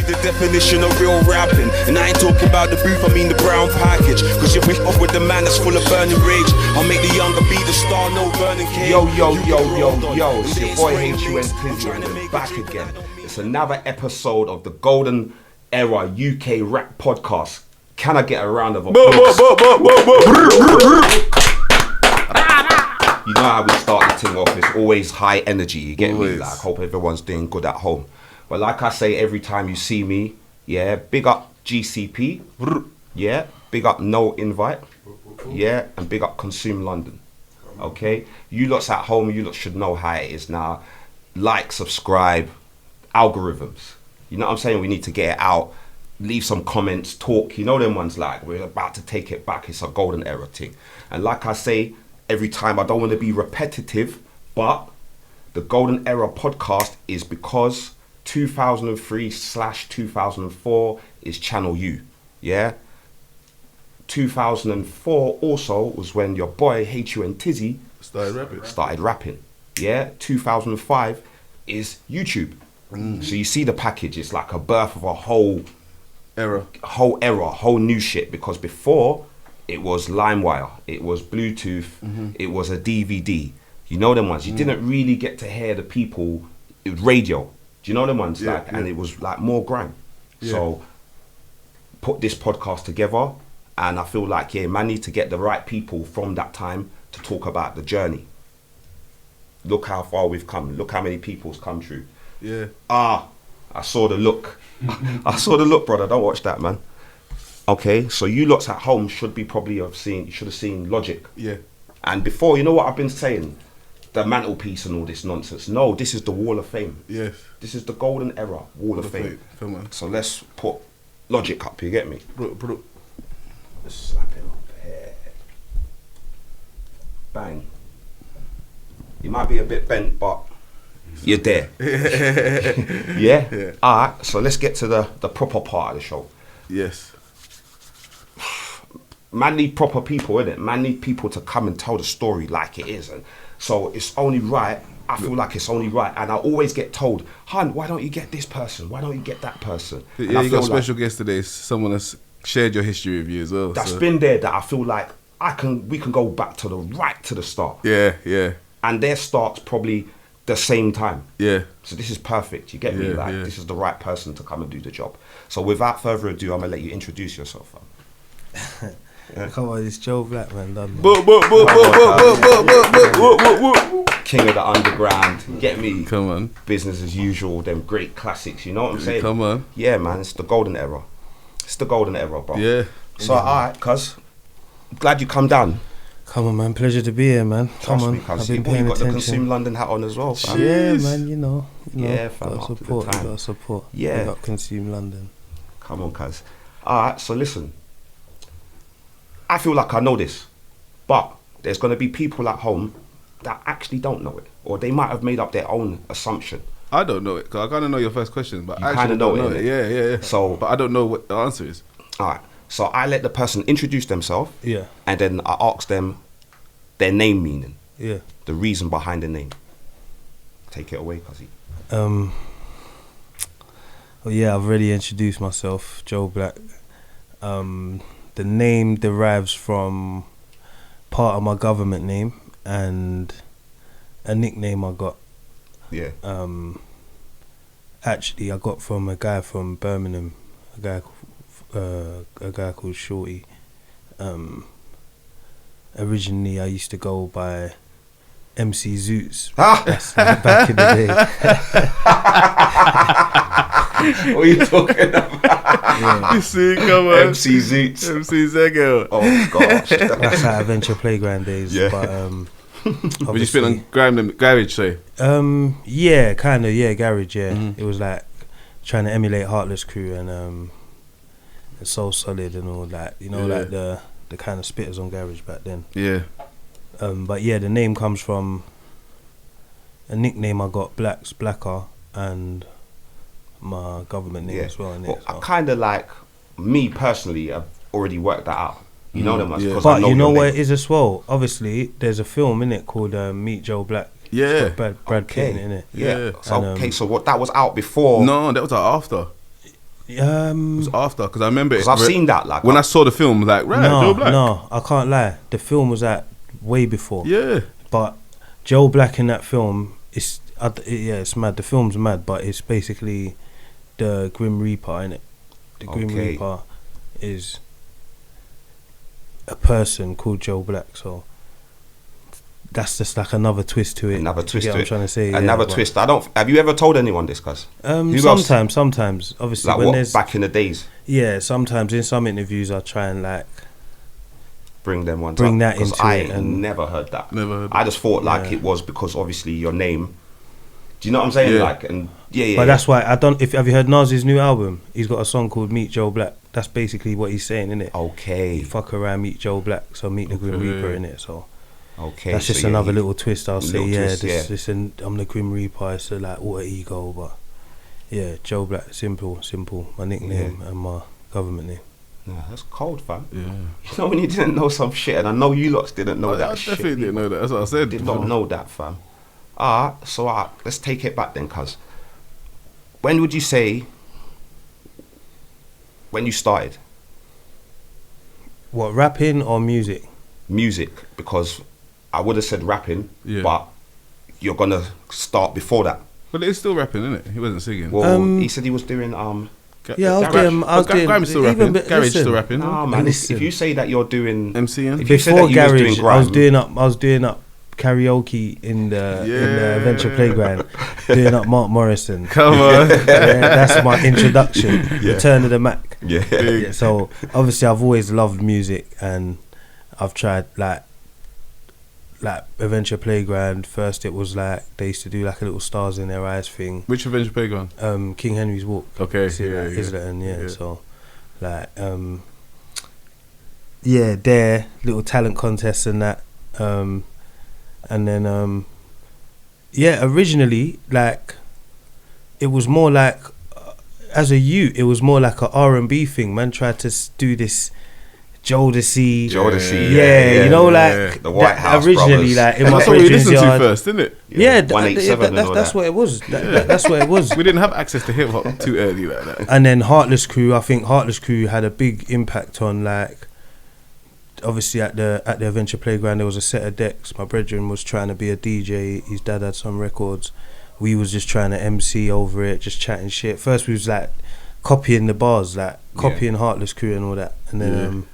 the definition of real rapping. And I ain't talking about the booth, I mean the brown package. Cause you're off with the man that's full of burning rage. I'll make the younger be the star, no burning cage. Yo, it's your boy HU and Tizzy, and we're back again. It's another episode of the Golden Era UK Rap Podcast. Can I get a round of applause? You know how we start the thing off, it's always high energy, you get me? Like, hope everyone's doing good at home. But like I say every time you see me, yeah, big up GCP, yeah, big up No Invite, yeah, and big up Consume London, okay? You lots at home, you lot should know how it is now. Like, subscribe, algorithms. You know what I'm saying? We need to get it out, leave some comments, talk, you know them ones like, we're about to take it back, it's a golden era thing. And like I say, every time, I don't want to be repetitive, but the Golden Era podcast is because 2003/2004 is Channel U, yeah? 2004 also was when your boy HU and Tizzy started rapping, yeah? 2005 is YouTube. So you see the package, it's like a birth of a whole era, whole new shit, because before, it was LimeWire, it was Bluetooth, it was a DVD. You know them ones. You didn't really get to hear the people. It was radio. Do you know them ones? And it was like more grime. Yeah. So put this podcast together, and I feel like man need to get the right people from that time to talk about the journey. Look how far we've come. Look how many people's come through. Yeah. I saw the look. I saw the look, brother. Don't watch that, man. Okay, so you lots at home should have seen Logic. Yeah. And before, you know what I've been saying? The mantelpiece and all this nonsense. No, this is the Wall of Fame. Yes. This is the Golden Era Wall of Fame. So let's put Logic up, you get me? Let's slap it up here. Bang. You might be a bit bent, but you're there. Yeah? Alright, so let's get to the proper part of the show. Yes. Man need proper people, innit? Man need people to come and tell the story like it is. And so it's only right, I feel like it's only right. And I always get told, Hun, why don't you get this person? Why don't you get that person? And yeah, you got a special guest today, someone that's shared your history with you as well. That's been there, that I feel like we can go back to the start. Yeah. And their start's probably the same time. Yeah. So this is perfect, you get me? This is the right person to come and do the job. So without further ado, I'm gonna let you introduce yourself, fam. Yeah. Come on, it's Joe Black, man. King of the underground, get me? Come on. Business as usual, them great classics, you know what I'm saying? Come on. Yeah, man, it's the golden era. It's the golden era, bro. Yeah. So, alright, cuz, glad you come down. Come on, man, pleasure to be here, man. Come on, I've been paying attention. You got the Consume London hat on as well, fam. Yeah, man, you know. Yeah, fam, gotta support. Yeah. We got Consume London. Come on, cuz. Alright, so listen. I feel like I know this, but there's going to be people at home that actually don't know it, or they might have made up their own assumption. I don't know it, because I kind of know your first question, but you I actually don't know it. Yeah. So, but I don't know what the answer is. All right. So I let the person introduce themselves. Yeah. And then I ask them their name meaning. Yeah. The reason behind the name. Take it away, Cuzzy. Well, yeah, I've already introduced myself, Joe Black. The name derives from part of my government name and a nickname I got. Yeah. Actually, I got from a guy from Birmingham, a guy called Shorty. Originally, I used to go by MC Zoots. That's back in the day. What are you talking about? Yeah. You see, come on. MC Zoots. MC Zegel. Oh, gosh. That's our Adventure Playground days. Yeah. But, would you spin on garage, say? Yeah, kind of, yeah, garage, yeah. It was like trying to emulate Heartless Crew and Soul Solid and all that. You know, like the kind of spitters on garage back then. Yeah. But yeah, the name comes from a nickname I got, Blacker, and my government name as well. Well, I kind of like, me personally, I've already worked that out. You know them, yeah. But you know what it is as well. Obviously, there's a film in it called Meet Joe Black. Yeah, Brad Pitt in it. Yeah. So, so what? That was out before? No, that was out after. It was after, because I remember Because I've seen that. Like when I saw the film, like, right, Joe Black. No, I can't lie. The film was out way before. Yeah. But Joe Black in that film is, it's mad. The film's mad, but it's basically the Grim Reaper, innit? The Grim Reaper is a person called Joe Black, so that's just like another twist to it. Another twist to I'm it. trying to say. Another twist. Have you ever told anyone this, cuz? Sometimes. Obviously, like when what, there's back in the days? Yeah, sometimes in some interviews I try and like bring them one. Bring that because into I it and never heard that. Never heard I just thought like it was because obviously your name. Do you know what I'm saying? Yeah. Like and But that's why I don't. Have you heard Nas's new album? He's got a song called Meet Joe Black. That's basically what he's saying, innit? Okay. Fuck around, meet Joe Black. So meet the Grim Reaper, innit? So. Okay, That's just so another little twist. I'll say, twist, I'm the Grim Reaper. It's a like alter ego, but yeah, Joe Black, simple. My nickname and my government name. Nah, that's cold, fam. Yeah. You know when you didn't know some shit, and I know you lots didn't know that I shit. definitely didn't know that. That's what I said. Did not know that, fam. So let's take it back then, cuz. When would you say when you started? What, rapping or music? Music, because I would have said rapping, Yeah. but you're gonna start before that. But it's still rapping, isn't it? He wasn't singing. Well, he said he was doing Yeah, I was doing. Grime's still rapping. Garage still rapping. Nah, man. If you say that you're doing MCing. if you say Before that you was Garage, doing I was doing up karaoke in the Adventure Playground, doing up Mark Morrison. Come on. That's my introduction. Return of the Mac. Yeah. So obviously I've always loved music, and I've tried like Adventure Playground. First it was like they used to do like a little stars in their eyes thing. Which Adventure Playground? King Henry's Walk. Okay. See, Yeah, like, yeah. Islington, Yeah. So like there little talent contests and that, and then originally like it was more like as a youth it was more like a R&B thing. Man tried to do this Jodeci, yeah, you know, like the White House originally, brothers. like in And my that's what we brethren's listened to yard. first, didn't it? Yeah, 187 and all that's that. what it was. That's what it was. We didn't have access to hip hop too early like that. And then Heartless Crew, I think Heartless Crew had a big impact on like. Obviously, at the Adventure Playground, there was a set of decks. My brethren was trying to be a DJ. His dad had some records. We was just trying to MC over it, just chatting shit. First, we was like copying the bars, like copying Heartless Crew and all that, and then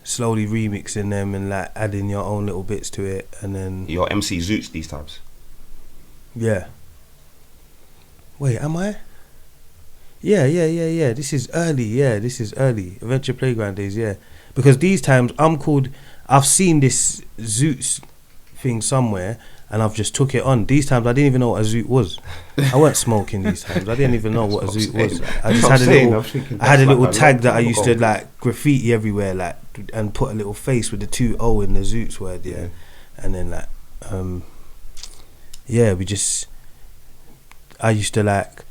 slowly remixing them and like adding your own little bits to it, and then Your MC Zoots these times. yeah. Wait, am I? Yeah. This is early. Yeah, this is early. Adventure Playground days. Yeah. Because these times I've seen this Zoots thing somewhere and I've just took it on. These times I didn't even know what a Zoot was. I weren't smoking these times. I didn't even know what a Zoot was. I just had a little tag that I used to like graffiti everywhere, like, and put a little face with the 2 O in the Zoots word, yeah. And then like, I used to like,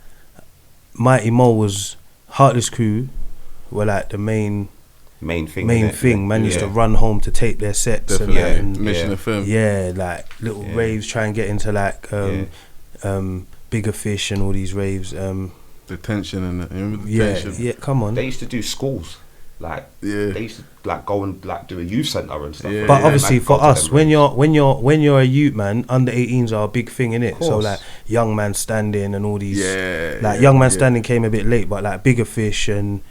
Mighty Mo was Heartless Crew were like the main thing. Man used to run home to tape their sets. Definitely. And Mission of Film. yeah, like little raves, try and get into like Bigger Fish and all these raves. Detention and remember Detention? Yeah, come on. They used to do schools, like they used to like go and like do a youth centre and stuff. Yeah. But obviously man, for go to us, them when raves. you're a youth man, under 18s are a big thing, innit? So course. like Young Man Standing and all these, Yeah, Young Man Standing came a bit late, but like Bigger Fish and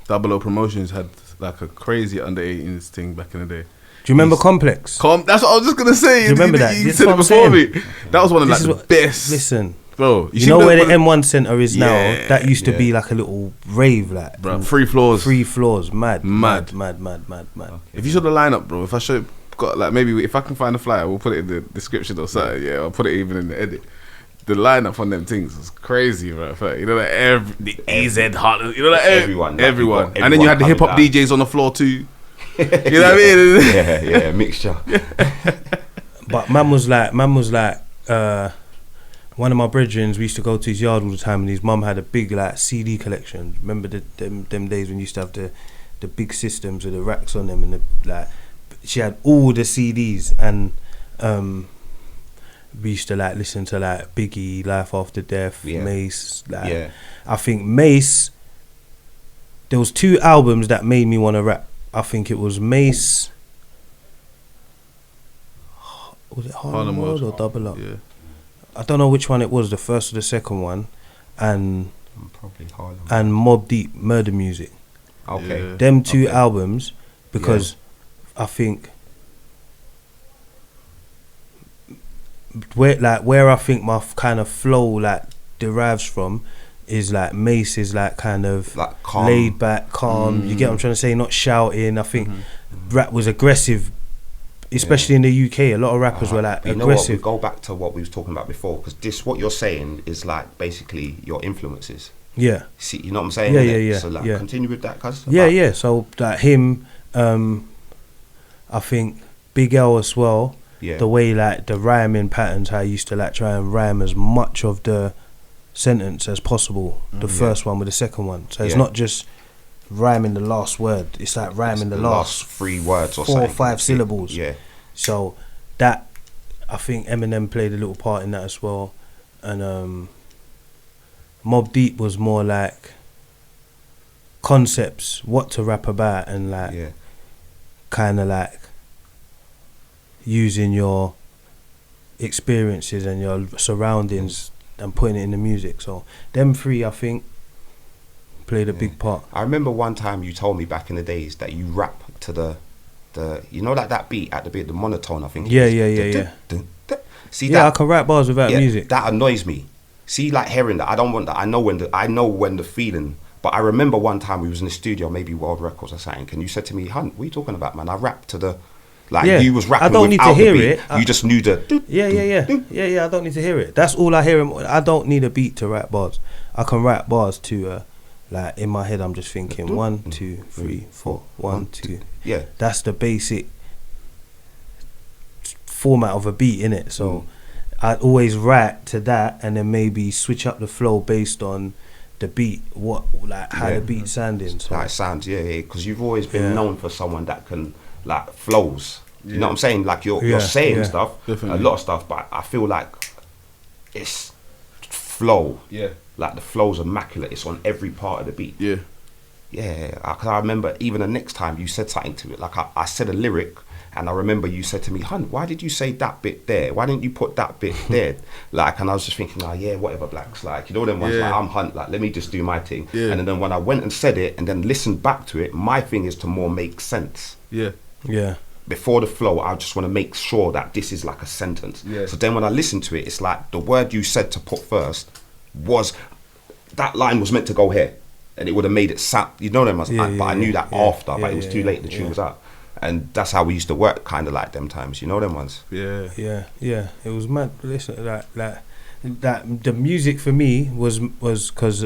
Double O Promotions had like a crazy under 18s thing back in the day. do you remember Complex? That's what I was just gonna say. Do you remember that? You This said is it what before I'm me. That was one of like This the is what- best. Listen, Bro, you know where the M1 Centre is now? Yeah, That used to be like a little rave, like bro, 3 floors. 3 floors, mad. If you saw the lineup, bro, if I show got like maybe if I can find a flyer, we'll put it in the description or something. Yeah, I'll put it even in the edit. The lineup on them things was crazy, bro. You know, like the AZ Heart, you know, like everyone, and then you had the hip hop DJs on the floor too. You know what I mean? yeah, mixture. But man was like, one of my brethren, we used to go to his yard all the time, and his mum had a big like CD collection. Remember them days when you used to have the big systems with the racks on them, and she had all the CDs, and we used to like listen to like Biggie, Life After Death, Yeah. Mace. Like, Yeah. I think Mace. There was 2 albums that made me want to rap. I think it was Mace. Was it Harlem World or Double Up? Yeah. I don't know which one it was, the first or the second one, and Probably Harlem. and Mobb Deep, Murder Music. Okay. Yeah. Them 2 Okay. albums, because I think where I think my kind of flow like derives from is like Mace is like kind of Like calm. laid back, calm. You get what I'm trying to say? Not shouting. I think rap was aggressive, especially in the UK. A lot of rappers were like But you know what? We aggressive. go back to what we was talking about before, because this, what you're saying, is like basically your influences. Yeah, See, you know what I'm saying? Yeah, innit? yeah, So like, yeah. continue with that, cuz. yeah, yeah. So like him, I think Big L as well. Yeah. The way like the rhyming patterns, how I used to like try and rhyme as much of the sentence as possible. The first one with the second one. So it's Yeah. not just rhyming the last word. It's like rhyming the last 3 words or 4 or something. 5 syllables. Yeah. So that, I think Eminem played a little part in that as well. And Mobb Deep was more like concepts, what to rap about, and like Yeah. kind of like using your experiences and your surroundings and putting it in the music. So them 3, I think, played a big part. I remember one time you told me back in the days that you rap to the you know, like that beat at the bit, the monotone, I think. it Yeah, is. yeah, yeah, yeah. See Yeah, I that? can rap bars without Yeah, music. that annoys me. See, like hearing that, I don't want that. I know when the feeling. But I remember one time we was in the studio, maybe World Records or something, and you said to me, "Hunt, what are you talking about, man? I rap to the." Like Yeah, you was rapping I don't need to without the hear beat. it. You just knew the. Yeah. I don't need to hear it. That's all I hear. I don't need a beat to rap bars. I can rap bars to, like in my head, I'm just thinking 1, 2, 3, 4, 1, 2. Yeah. That's the basic format of a beat, innit? So I'd always write to that, and then maybe switch up the flow based on the beat, how the beat sounding. So Like sounds, yeah, because you've always been Yeah. known for someone that can like flows. You know what I'm saying? Like you're Yeah, saying yeah. stuff, Definitely. a lot of stuff, but I feel like it's flow. Yeah. Like the flow's immaculate. It's on every part of the beat. Yeah. Yeah, because I remember even the next time you said something to it. Like I said a lyric, and I remember you said to me, "Hun, why did you say that bit there? Why didn't you put that bit there?" Like, and I was just thinking, "Oh yeah, whatever, blacks." Like, you know them ones. Yeah. Like I'm Hunt. Like, let me just do my thing. Yeah. And then when I went and said it, and then listened back to it, my thing is to more make sense. Yeah. yeah, Before the flow, I just want to make sure that this is like a sentence. Yeah. So then when I listen to it, it's like the word you said to put first was that line was meant to go here, and it would have made it sound. You know them, but I knew that after, but it was too late. The tune was out, and that's how we used to work, kind of like them times. You know them ones. Yeah. yeah. It was mad. Listen, that the music for me was because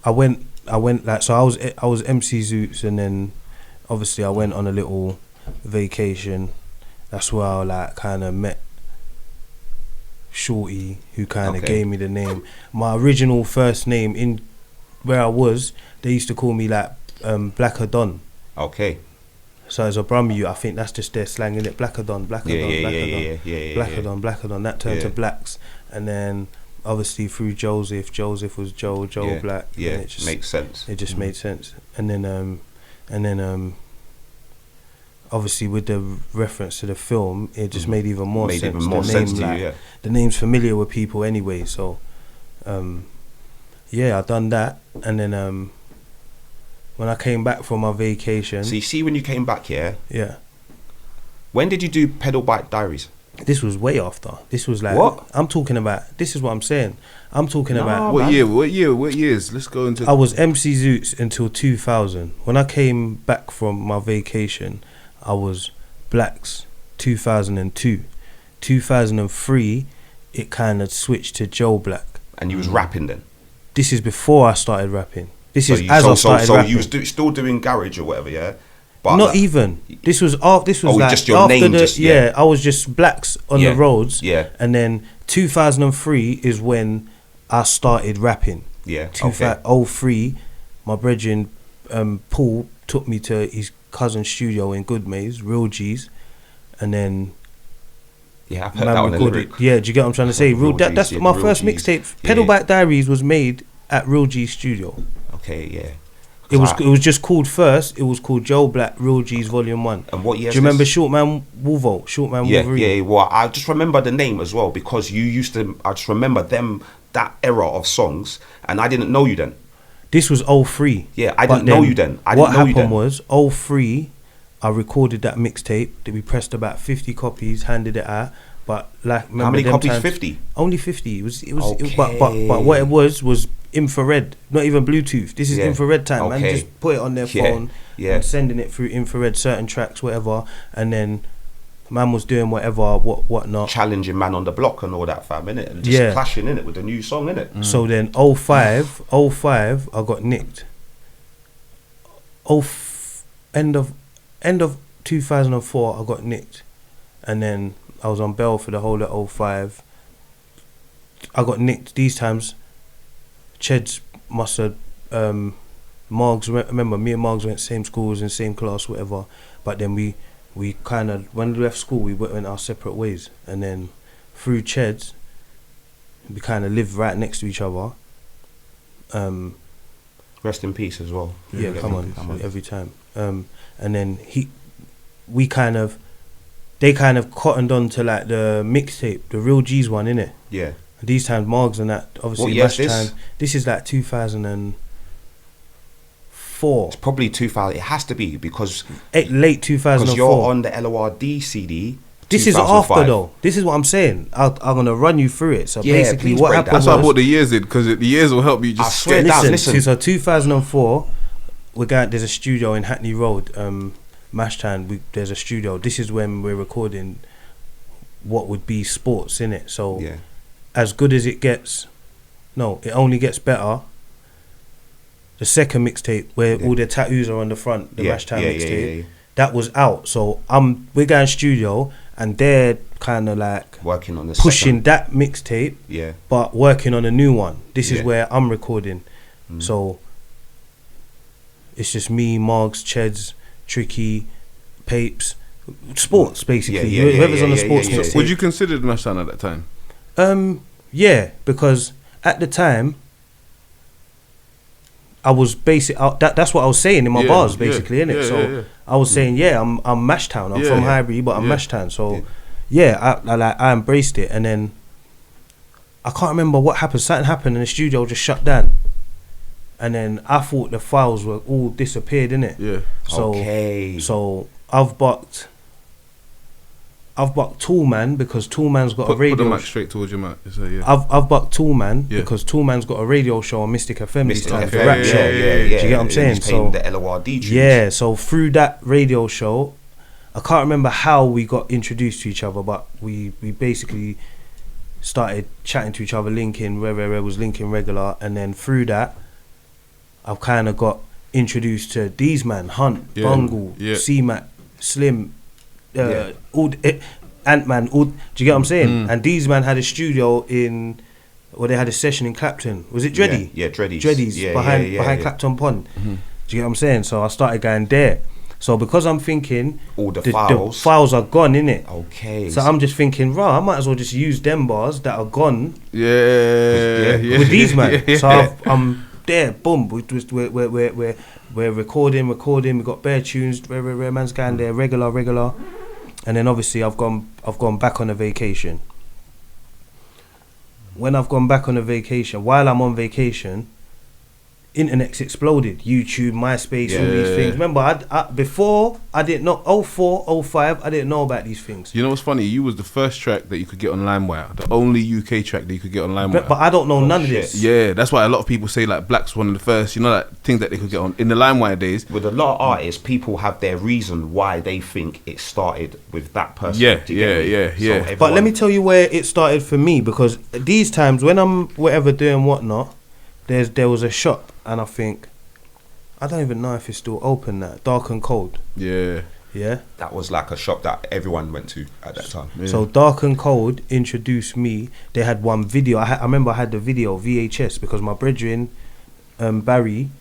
I went like, so I was MC Zoots, and then obviously I went on a little vacation. That's where I like kind of met Shorty, who kind of Okay. gave me the name. My original first name in where I was, they used to call me like Blacker Don. Okay. So as a Brummie, I think that's just their slang, innit? Blacker Don, Blacker Don, Yeah. Blacker Don, Blacker Don. That turned to Yeah. Blacks, and then obviously through Joseph was Joe Yeah. Black. Yeah, and it just makes sense. It just made sense, and then obviously with the reference to the film, it just made even more Made sense. even more the sense name, to like, you, yeah. the name's familiar with people anyway, so yeah, I done that, and then when I came back from my vacation, So you see, when you came back here, yeah, when did you do Pedal Bike Diaries? this was way after. This was like, What? I'm talking about. This is what I'm saying. I'm talking about. What year? What years? Let's go into. I was MC Zoots until 2000. When I came back from my vacation, I was Blacks 2002. 2003, it kind of switched to Joe Black. And you was rapping then. This is before I started rapping. This is you, as so, I started so rapping. you was still doing garage or whatever, yeah. But Not like, even. This was after. This was Oh, like just your after name the just- yeah. I was just Blacks on Yeah, the roads. yeah. And then 2003 is when I started rapping. Yeah, 2003, my brethren Paul took me to his cousin's studio in Goodmays, Real G's, and then Yeah, I've heard that on the lyric. Yeah, do you get what I'm trying to say? Real That's G's, my Real first G's. mixtape. Yeah. Pedalback Diaries was made at Real G Studio. Okay, yeah. It was just called first. It was called Joe Black Real G's Volume 1. And what year? Do you remember Shortman Wolverine? Shortman Wolverine. Yeah. Well, I just remember the name as well because you used to. I just remember that era of songs, and I didn't know you then. This was 03. Yeah, I didn't know you then. What happened was 03. I recorded that mixtape that we pressed about 50 copies, handed it out. But like, remember How many them copies? times, 50. Only 50. It was. Okay. But what it was infrared, not even Bluetooth. This is infrared time, man. Okay. Just put it on their phone and sending it through infrared, certain tracks, whatever, and then man was doing what not. Challenging man on the block and all that, fam, innit? And just clashing in it with the new song, innit? So then 05, I got nicked. End of 2004, I got nicked, and then I was on bail for the whole of 05. I got nicked these times. Cheds must have, Margs, remember me and Margs went same schools and same class, whatever, but then we kind of, when we left school, we went our separate ways, and then through Cheds, we kind of lived right next to each other. Rest in peace as well. Yeah, come on, every time. And then they kind of cottoned on to like the mixtape, the Real G's one, innit? Yeah. These times, Margs and that, obviously, Mashtown. This is like 2004. It's probably 2000. It has to be because late 2004. Because you're on the LORD CD. This is after though. This is what I'm saying. I'm gonna run you through it. So basically, what happened? That's why I bought the years in, because the years will help you. Just I swear down. Listen. So 2004, there's a studio in Hackney Road, Mashtown. There's a studio. This is when we're recording what would be sports, innit? So as good as it gets, it only gets better. The second mixtape where all the tattoos are on the front, the Mashtown mixtape, that was out. So we're going studio, and they're kind of like working on the pushing that mixtape, but working on a new one. This is where I'm recording. So it's just me, Margs, Cheds, Tricky, Papes, sports basically. Whoever's on the sports mixtape. Would you consider Mashtown at that time? Yeah, because at the time I was that's what I was saying in my bars, basically, innit? So I was saying, I'm Mashtown. I'm from Highbury, but I'm Mashtown. So I embraced it, and then I can't remember what happened. Something happened, and the studio just shut down. And then I thought the files were all disappeared, innit? Yeah. So I've bucked Toolman because Toolman's got a radio. Put the mic straight towards your mic. I've bucked Toolman because Toolman's got a radio show on Mystic FM. Mystic FM, rap show. Do you get what I'm saying? So the LORD tunes. Yeah. So through that radio show, I can't remember how we got introduced to each other, but we basically started chatting to each other, linking. Where was linking regular, and then through that, I've kind of got introduced to these man, Hunt, Bungle, C-Mac, Slim. Ant-Man, do you get what I'm saying? And these man had a studio they had a session in Clapton. Was it Dreddy? Yeah, Dreddy's. Behind Clapton Pond. Do you get what I'm saying? So I started going there. So because I'm thinking all the files are gone, innit? Okay. So I'm just thinking, I might as well just use them bars that are gone. With these man. So I'm there, boom. We're recording. We got bare tunes. Rare man's going there, regular. And then obviously I've gone back on a vacation. When I've gone back on a vacation, while I'm on vacation, internet's exploded. YouTube, MySpace, all these things. Remember, before I didn't know 04, 05, I didn't know about these things. You know what's funny? You was the first track that you could get on LimeWire, the only UK track that you could get on LimeWire. But I don't know none of this. Yeah, that's why a lot of people say like Black's one of the first, like things that they could get on in the LimeWire days. With a lot of artists, people have their reason why they think it started with that person. Yeah. So but let me tell you where it started for me, because these times when I'm whatever doing whatnot, there was a shop. And I think, I don't even know if it's still open now. Dark and Cold. Yeah. That was like a shop that everyone went to at that time. Yeah. So Dark and Cold introduced me. They had one video. I remember I had the video VHS because my brethren, Barry,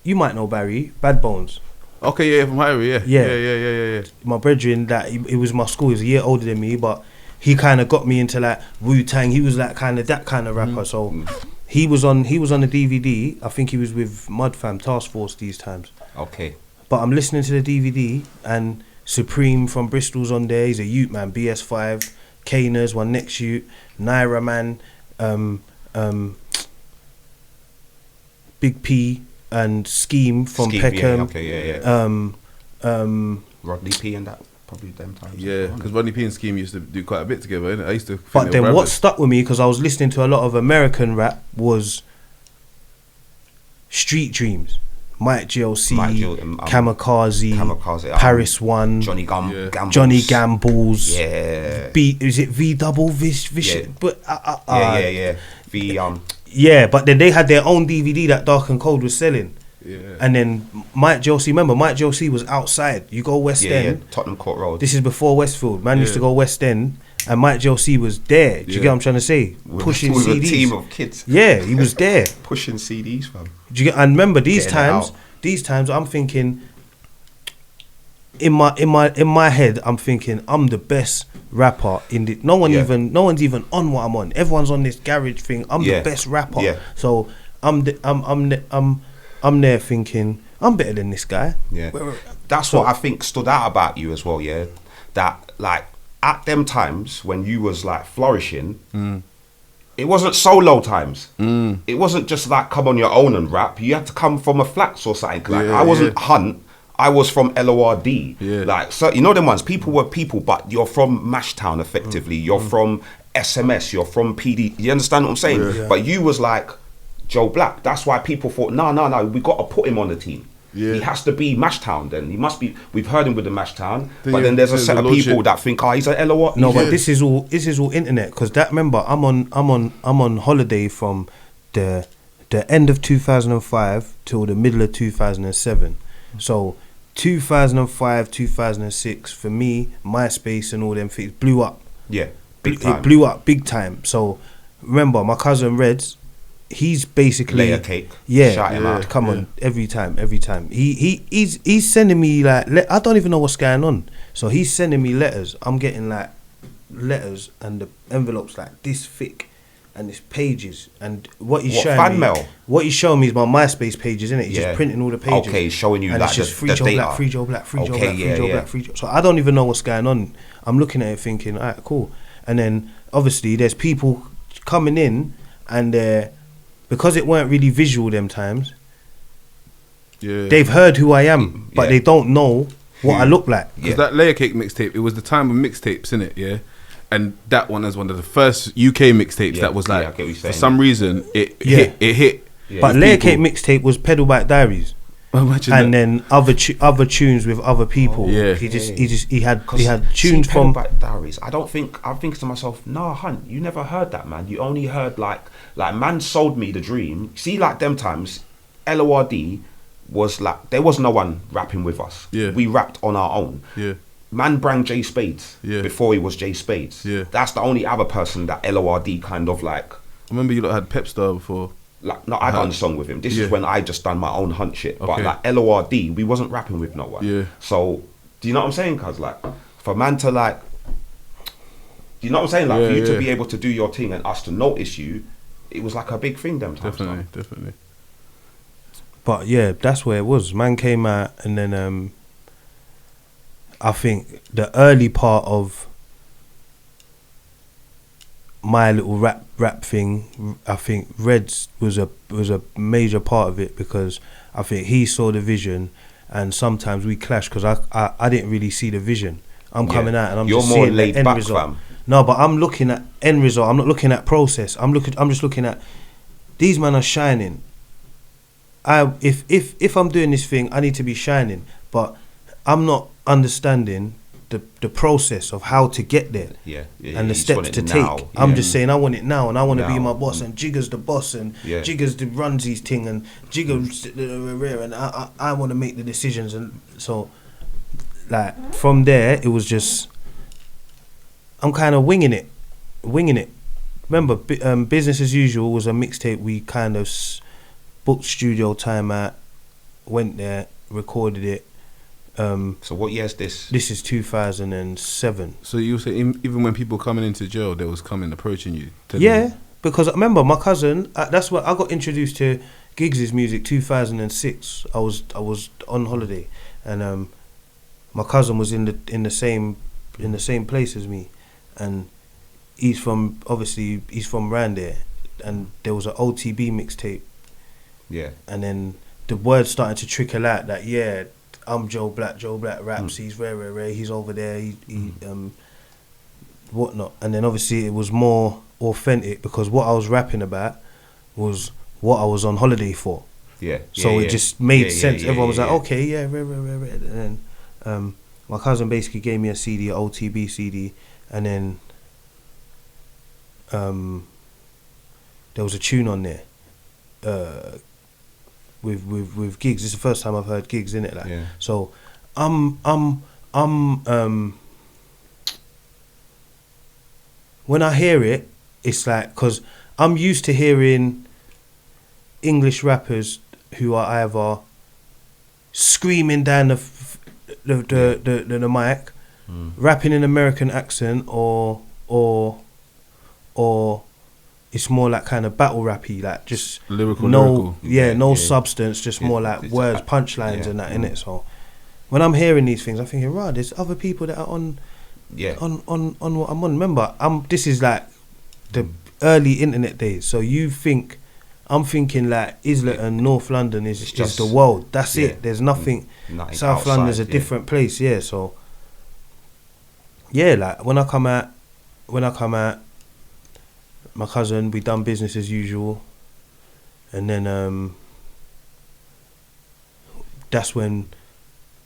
you might know Barry, Bad Bones. Okay, from Highbury, yeah. My My brethren, that he was my school. He was a year older than me, but he kind of got me into like Wu-Tang. He was like kind of that kind of rapper. So he was on the DVD. I think he was with Mud Fam Task Force these times. Okay. But I'm listening to the DVD and Supreme from Bristol's on there. He's a Ute man. BS5, Kaners, One Next Ute, Naira Man, Big P and Scheme from Scheme, Peckham. yeah, okay, yeah. Rodney P and that, probably them times. Yeah, because Rodney P and Scheme used to do quite a bit together, innit? I used to think But they then were what brothers. stuck with me, because I was listening to a lot of American rap, was Street Dreams. Mike GLC, Kamikaze, Paris One, Johnny Yeah. Gambles. Johnny Gambles. Yeah. Is it V double Vish? Yeah. But Yeah. yeah, but then they had their own DVD that Dark and Cold was selling. Yeah. And then Mike JLC, remember Mike JLC was outside. You go West End. Tottenham Court Road. This is before Westfield. Man used to go West End, and Mike JLC was there. Do you get what I'm trying to say? Pushing with CDs. a team of kids. Yeah, he was there. Pushing CDs, fam. Do you get? And remember these Getting it times. out. These times, I'm thinking. In my head, I'm thinking I'm the best rapper in the. No one's even on what I'm on. Everyone's on this garage thing. I'm the best rapper. Yeah. So I'm there thinking I'm better than this guy. Yeah. That's what I think stood out about you as well, yeah. That like at them times when you was like flourishing, it wasn't solo times. It wasn't just like come on your own and rap. You had to come from a flats or something. Like I wasn't Hunt. I was from LORD. Yeah. Like so you know them ones, people were people, but you're from Mashtown effectively. You're from SMS, you're from PD. You understand what I'm saying? Yeah. But you was like Joe Black. That's why people thought, no, we got to put him on the team. Yeah. He has to be Mashtown then. He must be. We've heard him with the Mashtown, Then but then there's a set of logic. people that think, he's a LOR. No, but this is all internet, because that, remember, I'm on holiday from the end of 2005 till the middle of 2007. So 2005, 2006 for me, MySpace and all them things blew up. Yeah, big time. It blew up big time. So remember, my cousin Reds, he's basically Layer Cake. Yeah, Shout him out. come on, every time. He's sending me like I don't even know what's going on. So he's sending me letters. I'm getting like letters and the envelopes like this thick, and it's pages. And what he's showing fan me, mail? what he's showing me is my MySpace pages, innit? He's just printing all the pages. Okay, he's showing you and like it's just the Free Joe data. Black, Free Joe Black, Free Joe Okay, Black, Free yeah, Joe yeah. Black, Free Joe. So I don't even know what's going on. I'm looking at it thinking, alright, cool. And then obviously there's people coming in, and because it weren't really visual them times, they've heard who I am, but they don't know what I look like. Because that Layer Cake mixtape, it was the time of mixtapes, innit? Yeah. And that one is one of the first UK mixtapes that was I like, get what you're for saying. some reason, it Yeah. hit. But with Layer people. Cake mixtape was Pedal Bike Diaries, Imagine and that. then other tunes with other people. Yeah. He had tunes See, from. Back Diaries. I'm thinking to myself, nah, Hunt, you never heard that, man. You only heard like man sold me the dream. See, like them times, LORD was like there was no one rapping with us. Yeah. We rapped on our own. Yeah. Man brang J Spades Yeah. before he was J Spades. Yeah. That's the only other person that LORD kind of like. I remember you lot had Pep Star before. Like, no, I done a song with him. This is when I just done my own Hunt shit. But Okay. like LORD, we wasn't rapping with no one. Yeah. So, do you know what I'm saying? Cause like, for man to like, do you know what I'm saying? Like, for you to be able to do your thing and us to notice you, it was like a big thing them times. Definitely. But yeah, that's where it was. Man came out, and then I think the early part of my little rap thing, I think Reds was a major part of it, because I think he saw the vision, and sometimes we clashed because I didn't really see the vision. I'm coming out and I'm You're just more seeing laid the end back, result. fam. No, but I'm looking at end result. I'm not looking at process. I'm just looking at these men are shining. If I'm doing this thing, I need to be shining, but I'm not understanding the process of how to get there, and the steps to take. I'm just saying I want it now, and I want to be my boss, and Jigger's the boss, and Jigger's the runs his thing, and Jigger's and I want to make the decisions, and so like from there it was just I'm kind of winging it. Remember, Business as Usual was a mixtape we kind of booked studio time at, went there, recorded it, So what year is this? This is 2007. So you say even when people coming into jail, they was coming approaching you. Yeah, because I remember my cousin. That's what I got introduced to Giggs' music. 2006. I was on holiday, and my cousin was in the same place as me, and he's from around there, and there was an OTB mixtape. Yeah. And then the word started to trickle out that I'm Joe Black raps. He's rare. He's over there. He whatnot. And then obviously it was more authentic because what I was rapping about was what I was on holiday for. Yeah. So it just made sense. Everyone was like, okay, rare. And then my cousin basically gave me a CD, an OTB CD, and then there was a tune on there. With Giggs. This is the first time I've heard Giggs in it. So when I hear it, it's like, because I'm used to hearing English rappers who are either screaming down the mic, rapping in American accent, or it's more like kind of battle rappy, like just lyrical. Substance, just more like words, punchlines and that in it. So when I'm hearing these things, I'm thinking, right, there's other people that are on what I'm on. Remember, this is like the early internet days. So I'm thinking like Islington, North London is just the world. That's it. There's nothing. South London is a different place. Yeah. So like when I come out. My cousin, we done business as usual, and then that's when,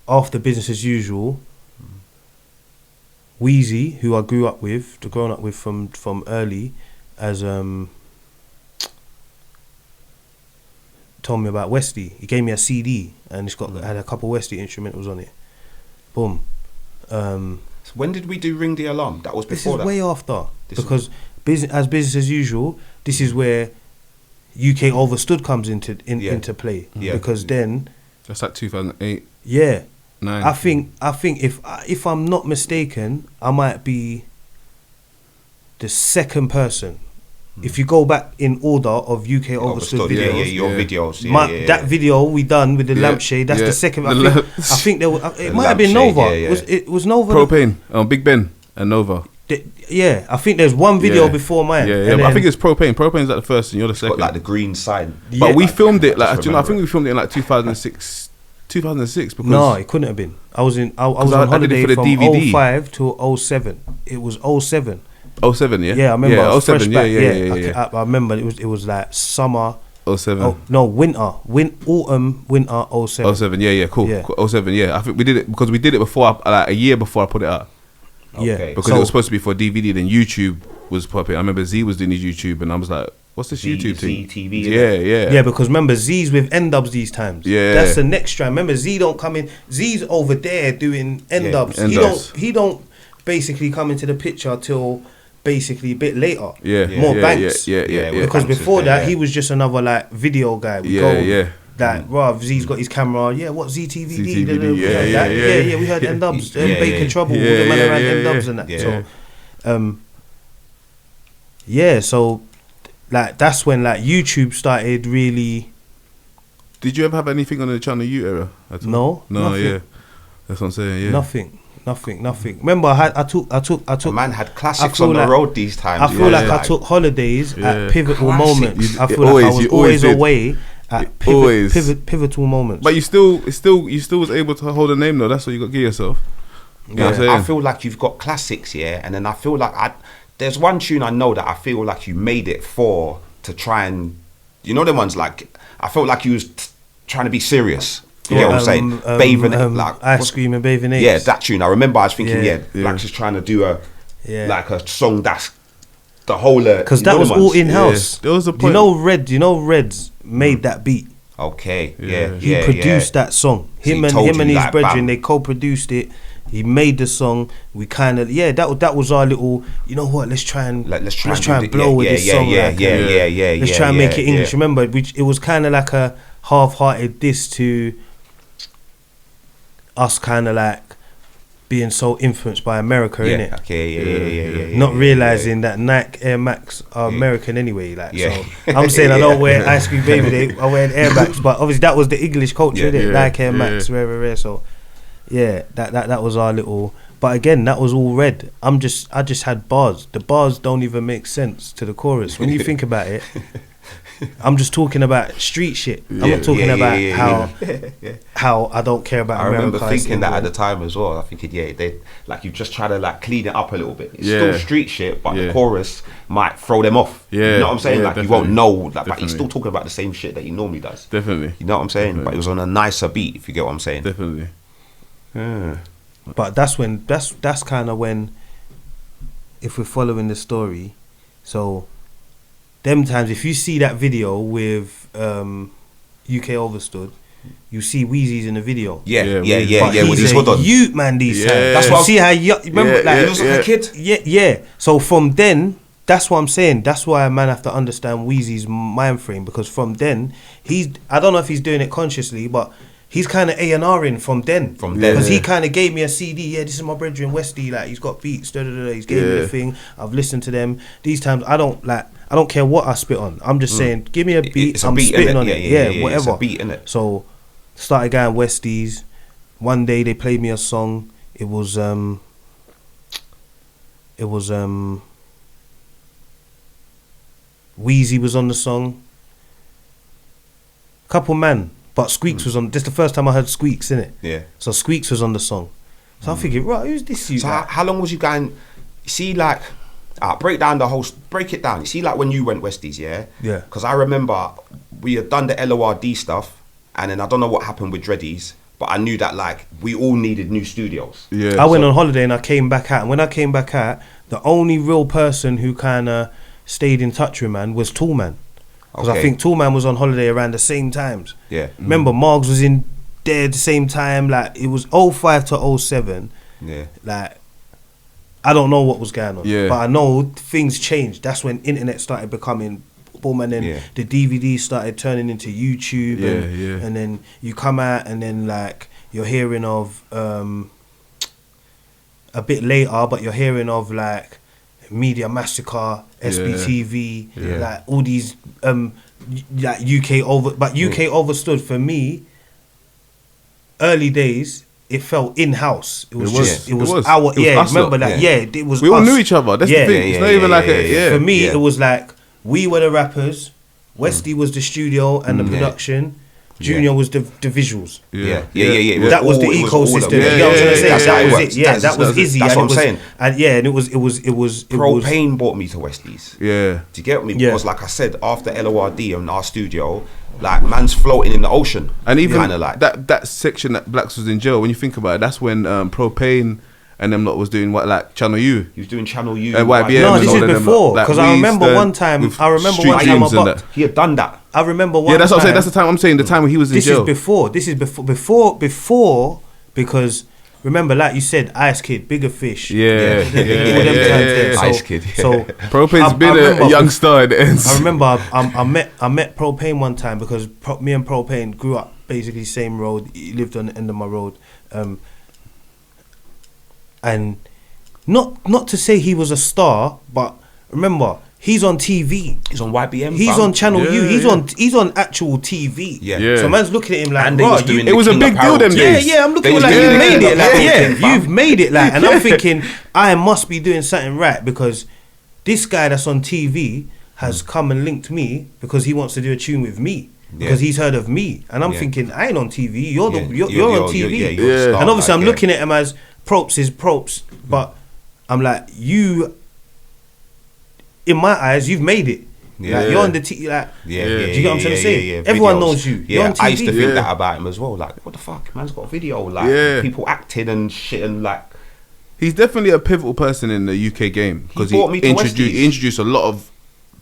after business as usual, Weezy, who I grown up with from early, as told me about Westy. He gave me a CD, and it's had a couple Westy instrumentals on it. Boom. So when did we do Ring the Alarm? That was before that. This is way after, because business as usual, this is where UK Overstood comes into play. Because then that's like 2008. 9. I think if I'm not mistaken, I might be the second person. If you go back in order of UK Overstood videos, your videos. That video we done with the lampshade. That's the second. I think there was. It might have been Nova. It was Nova. Propane. Big Ben and Nova. I think there's one video before mine. But I think it's Propane. Propane's like the first, and you're the second. Got like the green sign. But we filmed it like, I think we filmed it in like 2006. 2006. Because no, it couldn't have been. I was on holiday from DVD. 05 to 07. It was 07. 07, yeah. Yeah, I remember. Yeah, 07. Yeah. I remember it was like summer. 07. Autumn, winter 07. 07. Yeah, cool. 07. Yeah, I think we did it because we did it before, like a year before I put it out. Okay. Because it was supposed to be for DVD, then YouTube was popping. I remember Z was doing his YouTube, and I was like, what's this YouTube thing? TV. Yeah, because remember, Z's with N-dubs these times. Yeah. That's the next strand. Remember, Z don't come in. Z's over there doing N-dubs. He don't basically come into the picture till basically a bit later. More Banks. Yeah. Because before that, he was just another like video guy. Like, Z's got his camera. Yeah, what ZTVD? We heard N-dubs. Bacon Trouble. All the man around N-dubs and that. So, like, that's when like YouTube started really. Did you ever have anything on the Channel U era at all? No, nothing. Yeah, that's what I'm saying. Yeah, nothing. Remember, I took. The man had classics on the road these times. I feel like I took holidays at pivotal moments. I feel like I was always away at pivotal moments. But you still was able to hold a name though. That's what you got to give yourself. You know what I'm saying? I feel like you've got classics, and then I feel like there's one tune I know that I feel like you made it to try and, you know, the ones like, I felt like you was trying to be serious. You get what I'm saying? Bathing like Ice Cream and Bathing Apes. Yeah, that tune. I remember I was thinking, like just trying to do like a song that's the whole. Because that was all in house. There was a point. You know, Reds made that beat. Okay. He produced that song. Him and his brethren, they co-produced it. He made the song. We kind of that was our little. You know what? Let's try and blow with this song. Let's try and make it English. Remember, it was kind of like a half-hearted diss to us kind of like being so influenced by America, Yeah, innit? okay, yeah. Not realizing that Nike Air Max are American anyway. Like, Yeah. so I'm saying I don't wear Ice Cream Baby. I wear Air Max, but obviously that was the English culture, Yeah, innit? yeah, Nike Air Max, rare. So yeah, that was our little. But again, that was all red. I just had bars. The bars don't even make sense to the chorus when you think about it. I'm just talking about street shit. I'm not talking about how I don't care about I America. remember thinking that at the time as well. I think they like you just try to like clean it up a little bit. It's still street shit, but the chorus might throw them off. Yeah, you know what I'm saying? yeah, Like you won't definitely. know, like, but Definitely. he's still talking about the same shit that he normally does. Definitely. You know what I'm saying? Definitely. But it was on a nicer beat, if you get what I'm saying. Definitely. But that's when that's kind of when, if we're following the story, so them times if you see that video with UK Overstood, you see Wheezy's in the video. Yeah, But with his he's hood a on. youth man these Yeah. times. That's You what I was- see how remember Yeah, like He looks like a kid. Yeah. So from then, that's what I'm saying. That's why a man have to understand Wheezy's mind frame, because from then I don't know if he's doing it consciously, but he's kind of A&Ring from then. Because he kind of gave me a CD. Yeah, this is my brethren Westy. Like, he's got beats. He's gave me the thing. I've listened to them. These times I don't care what I spit on. I'm just saying, give me a beat. It's a I'm beat, spitting innit? on it. Yeah, whatever. it's a beat, innit? So started going Westies. One day they played me a song. It was Wheezy was on the song. Couple man, but Squeaks was on. This the first time I heard Squeaks in it. Yeah. So Squeaks was on the song. So I'm thinking, right, who's this? You? So how long was you going? You see, like, break it down. You see, like when you went Westies, yeah. Yeah. Because I remember we had done the LORD stuff, and then I don't know what happened with Dreadies, but I knew that like we all needed new studios. Yeah. I went on holiday and I came back out. And when I came back out, the only real person who kind of stayed in touch with man was Toolman. Because I Okay. think Toolman was on holiday around the same times. Yeah. Remember, Margs was in there at the same time. Like, it was 05 to 07. Yeah. Like, I don't know what was going on. Yeah. But I know things changed. That's when internet started becoming boom, and then the DVD started turning into YouTube. And then you come out and then, like, you're hearing of, a bit later, but you're hearing of, like, Media Massacre, SBTV, like all these like UK Overstood for me. Early days, it felt in-house. It was our remember that? Yeah, it was. We all us. knew each other. That's the thing. It's not even like a For me, it was like we were the rappers. Westy was the studio and the production. Junior was the visuals. Yeah. That was the ecosystem. You know what I'm saying? That was it. Yeah, that was Izzy. That's what I'm saying. And yeah, and it was. Propane brought me to Westies. Yeah. Do you get me? Because like I said, after LORD and our studio, like man's floating in the ocean. And even kind of like that section that Blacks was in jail, when you think about it, that's when Propane and them lot was doing what, like Channel U. He was doing Channel U. And YBM. No, and this all is of them before, lot, like 'cause I remember Weezy, one time- with I remember Street one time I Dreams and bucked- that. He had done that. I remember one. Yeah, that's what I'm saying. time- That's the time I'm saying. The time when he was in This jail. is before. This is before because remember, like you said, Ice Kid, Bigger Fish. Yeah. All them times there. So- Ice Kid, yeah. So Propane's been remember- a young star at the ends. I remember I met Propane one time because me and Propane grew up basically same road. He lived on the end of my road, and not to say he was a star, but remember he's on TV. He's on YBM. He's fam. on Channel U. Yeah, He's on actual TV. Yeah. Yeah. So man's looking at him like, And they "Bro, was doing it was a King big Apparel deal them thing. yeah, days. yeah, I'm looking They like was you doing made King it. Like, Apparel yeah, thing, fam. you've made it. Like, and I'm thinking, I must be doing something right because this guy that's on TV has come and linked me because he wants to do a tune with me because he's heard of me, and I'm thinking, I ain't on TV. You're on TV, you're the star, and obviously I'm like, looking at him as props is props, but I'm like, you, in my eyes, you've made it. Yeah. Like, you're on the TV. Like, Yeah, do you get what I'm trying to say? yeah, Everyone videos. knows you. You're Yeah, on TV. I used to think Yeah. that about him as well. Like, what the fuck? Man's got a video. Like, Yeah. people acting and shit and like. He's definitely a pivotal person in the UK game because he brought me to Westies. introduced a lot of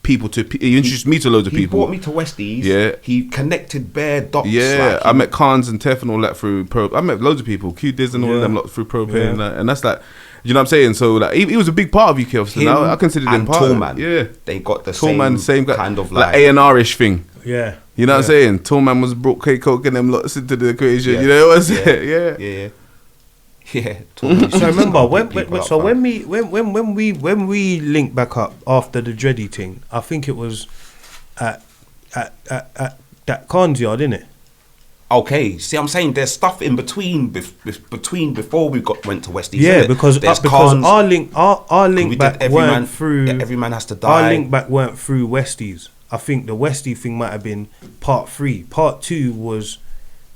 people to. He introduced me to loads of He people. brought me to Westies. Yeah. He connected bare dots. Yeah, like, I met Khans and Tef and all that through Pro. I met loads of people, Q Diz and all of them lot through Propane, and that's like, you know what I'm saying. So like, he was a big part of UK. Obviously, him I considered him and part. Tallman. Yeah, They got the Tallman, same guy, kind of like like. A&R-ish thing. Yeah. You know what I'm saying? Tallman was brought K Coke and them lots into the equation. Yeah. You know what I'm saying? Yeah. Yeah. Yeah. So remember when People so up, when we linked back up after the Dready thing, I think it was at that Khan's yard, innit? Okay, see, I'm saying there's stuff in between before we went to Westys. Yeah, innit? because There's because cons, our link we did back every man- weren't through. yeah, every man has to die. Our link back weren't through Westys. I think the Westy thing might have been part 3. Part 2 was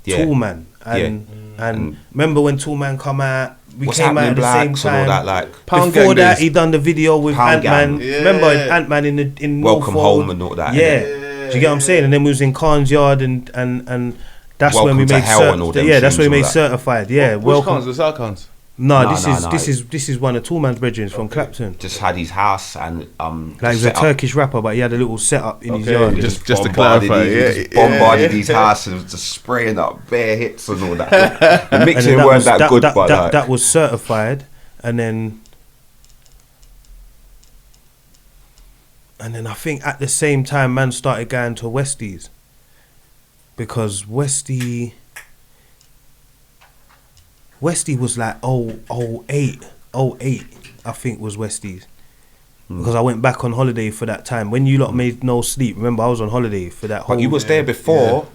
Yeah. Toolman, and remember when Toolman come out? We What's came out at Happening the same Blacks and all time. that, like Pound Before Gang that, days. he done the video with Pound Ant-Man. Gang. Yeah. Remember Ant-Man in Welcome Norfolk? Home and all that, Yeah. innit? Do you get what I'm saying? And then we was in Khan's yard, and that's when Welcome we to made Hell and all them that's when we made tunes, all that. certified. Yeah, Which welcome. cons? The South cons. No, No, this is one of Toolman's brethren from Clapton. just had his house and Like he's a set up. Turkish rapper, but he had a little setup in his Okay, yard. just to bombarded clarify, his- yeah, just bombarded yeah. his house and was just spraying up bare hits and all that. The And mixing then weren't that good, but like, that was certified, and then I think at the same time, man started going to Westys because Westy was like 08, I think was Westys. Because I went back on holiday for that time. When you lot made No Sleep, remember I was on holiday for that whole... but you was there before.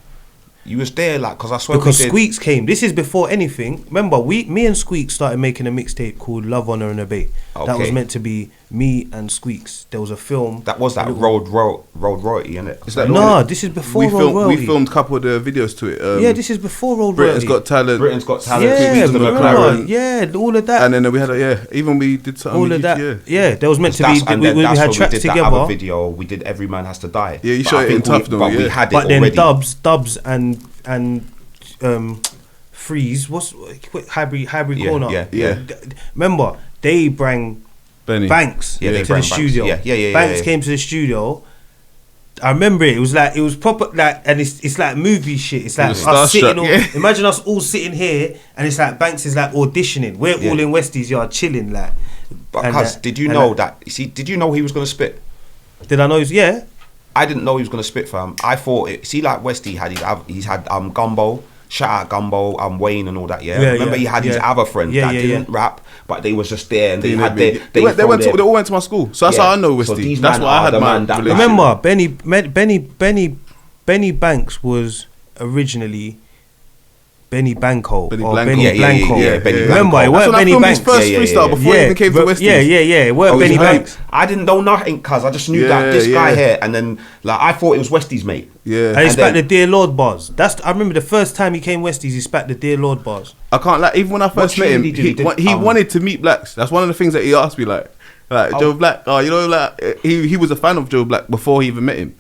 You was there, like, because I swear Because we did. Squeaks came. This is before anything. Remember, me and Squeaks started making a mixtape called Love, Honor and Obey. That was Okay. meant to be me and Squeaks. There was a film. That was that road royalty, innit? Is that No, this is before we Road filmed? Royalty. We filmed a couple of the videos to it. Yeah, this is before Road Britain's Royalty. Got Talent. Britain's Got Talent. Yeah, Squeaks and remember? McLaren. Yeah, all of that. And then we had even we did something. all with of that. you, Yeah, there was meant to be. And We then that's had when tracks we did that together. other video. We did Every Man Has to Die. Yeah, you But shot I it in think Tough though, but we yeah. had it But then already. Dubs and Freeze. What's hybrid Yeah, corner? yeah. Remember they bring Benny. Banks Yeah, they to bring the Banks. studio. Yeah, Banks yeah. came to the studio. I remember it. It was proper like, and it's like movie shit. It's like was us starstruck, sitting. yeah. Imagine us all sitting here, and it's like Banks is like auditioning. We're all in Westys yard chilling, like. But and, cuz, did you and, know that? See, did you know he was gonna spit? Did I know? Yeah. I didn't know he was gonna spit, fam. I thought it. See, like Westy he's had Gumbo. Shout out Gumbo, Wayne and all that. Yeah, Yeah, remember yeah, he had his yeah. other friends Yeah, that yeah, didn't rap, but they was just there and they had They, their. they all went to my school, so that's Yeah. how I know So Westy. these That's man why I are had the my man that relationship. Remember, Benny Banks was originally Benny Blanco. Benny or Blanco. Benny Yeah, yeah, Blanco. yeah, Benny Remember, Blanco. it That's weren't when I Benny filmed his Banks. first Yeah, yeah, freestyle yeah. before he even came to Westies. Yeah. It weren't Oh, Benny he's hype. Banks. I didn't know nothing, cuz I just knew Yeah, that this guy yeah. here, and then like I thought it was Westy's mate. Yeah. And he And spat the then- Dear Lord bars. I remember the first time he came Westies, he spat the Dear Lord bars. I can't like even when I first met him, tune did he do? he wanted to meet blacks. That's one of the things that he asked me Joe Black. Oh, you know, like he was a fan of Joe Black before he even met him.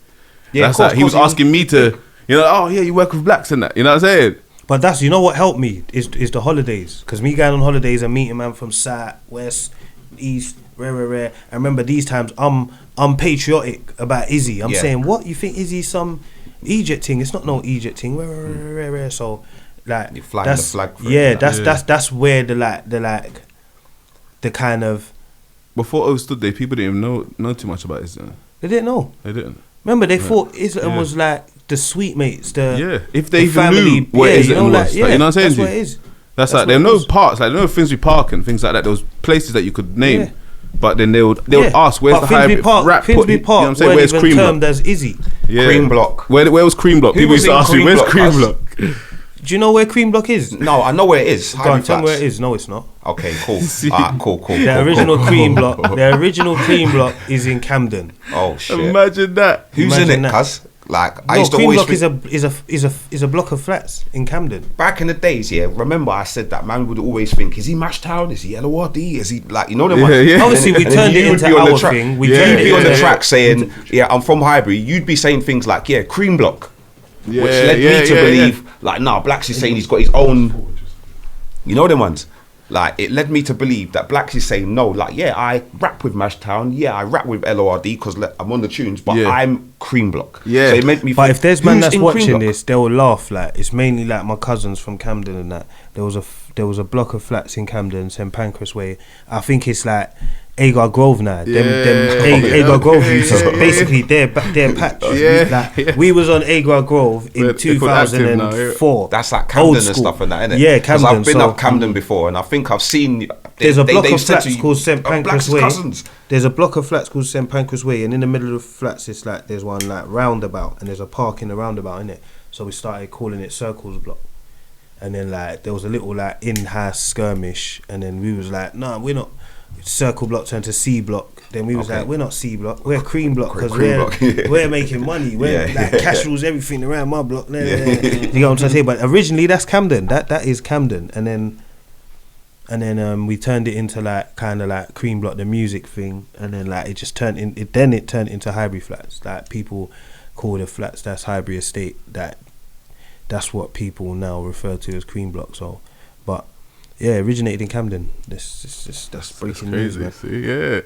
Yeah, That's of course, like he was of course, asking me to, oh yeah, you work with blacks and that. You know what I'm saying? But that's, you know what helped me is the holidays. Because me going on holidays and meeting man from South, West, East, rare. I remember these times I'm patriotic about Izzy. I'm Yeah. saying, what, you think Izzy's some Egypt thing? It's not no Egypt thing. Rare. So like You're flying that's, the flag for it, yeah, like. that's where the kind of, Before Overstood Day, people didn't even know too much about Islam. they didn't know. They didn't. Remember they thought Islam Yeah. was like the sweet mates, Yeah, if they the even family, knew what Islam was, yeah, like, you know what I'm saying? that's to what you? it is. That's That's like what there it were no was. parks, like there were no Finsbury Park and things like that. There was places that you could name, Yeah. but then they would ask, "Where's But the Finsbury hybrid Park, rap?" Finsbury you know what Park I'm saying? weren't Where's even Cream termed Block? as Izzy. Yeah. Cream Block. Where was Cream Block? Who People was used to in ask me, Cream "Where's Block, Cream cuz?" Block?" Do you know where Cream Block is? No, I know where it is. Go on, Highbury tell me where it Flats. is. No, it's not. Okay, cool. Cool. The original Cream Block. The original Cream Block is in Camden. Oh shit. Imagine that. Who's imagine in it, that. cuz? Like I No, used to Cream always Block think, is a block of flats in Camden. back in the days, yeah. Remember, I said that man would always think, is he Mashtown? Is he LORD? Is he like, you know them ones? Yeah. Obviously, we And then turned it you would into be on the our track. thing. We Yeah, turned You'd it be on the into- track saying, yeah, I'm from Highbury. You'd be saying things like, yeah, Cream Block, Yeah, which led yeah, me to yeah, believe, like, nah, Blacks is saying he's got his own. You know them ones. Like it led me to believe that Blacks is saying no. Like yeah, I rap with Mashtown. Yeah, I rap with LORD because I'm on the tunes, but Yeah. I'm Cream Block. Yeah. So it made me. But think, if there's man who's that's in Cream watching Block? this, they will laugh. Like it's mainly like my cousins from Camden and that. There was a block of flats in Camden, St Pancras Way. I think it's like Agar Grove now. Yeah. Agar Grove youths is basically their patch. Yeah. Like, we was on Agar Grove in They're called Active now, 2004. That's like Old Camden and school. stuff and that, innit? Yeah, Because Camden. I've been so, up Camden before, and I think I've seen. There's a block they've of said to flats you, called St "Oh, Pancras Black's Way." cousins." There's a block of flats called St Pancras Way, and in the middle of the flats, it's like there's one like roundabout, and there's a park in the roundabout, innit? So we started calling it Circles Block, and then like there was a little like in-house skirmish, and then we was like, nah, we're not. Circle Block turned to C Block. Then we was Okay. like, we're not C Block, we're Cream Block, because Cream we're Block, yeah. we're making money. We're Yeah, like yeah. cash rules everything around my block. You know what I'm trying to say? But originally that's Camden. That is Camden, and then we turned it into like kind of like Cream Block, the music thing, and then like it just turned in. It turned into Highbury Flats. Like people call the flats that's Highbury Estate. That's what people now refer to as Cream Block. So, but yeah, originated in Camden. That's breaking news, Crazy. man. See, yeah.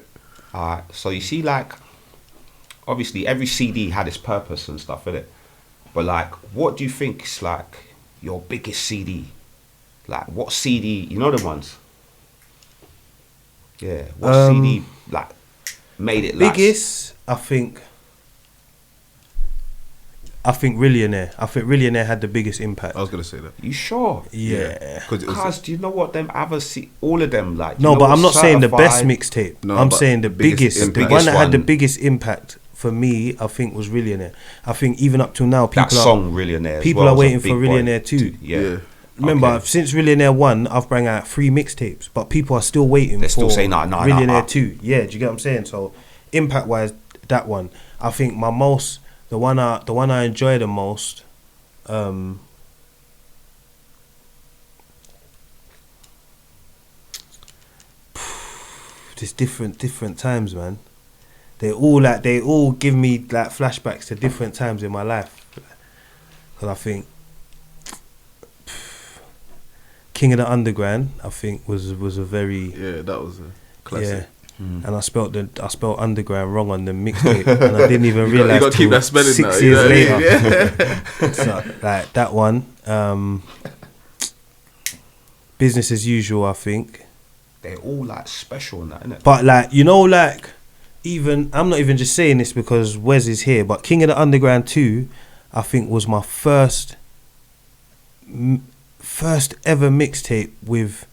So you see, like, obviously every CD had its purpose and stuff, innit? But like, what do you think is like your biggest CD? Like, what CD? You know the ones. Yeah. What CD like made it last? Biggest, I think Rillionaire. I think Rillionaire had the biggest impact. I was gonna say that. You sure? Yeah. Because it was. Cause do you know what them other all of them like? No, you know but what I'm not saying the best Certified- mixtape. No, I'm but saying the biggest the impact. one that had the one. biggest impact for me, I think, was Rillionaire. I think even up till now, That song Rillionaire. as people well are was a waiting for big one. Rillionaire 2. Yeah. Remember, Okay. since Rillionaire 1, I've brought out 3 mixtapes, but people are still waiting They're for still saying, nah, Rillionaire 2. Yeah, do you get what I'm saying? So, impact-wise, that one. I think the one I enjoy the most, there's different times, man. They all give me like flashbacks to different times in my life. Because I think King of the Underground, I think was a very Yeah, that was a classic. and I spelt underground wrong on the mixtape, and I didn't even You realize. got to keep that spelling 6 now. years You know what I mean? later. So, like that one, business as usual, I think. They're all like special and that, innit? But like like even I'm not even just saying this because Wes is here, but King of the Underground 2, I think was my first ever mixtape with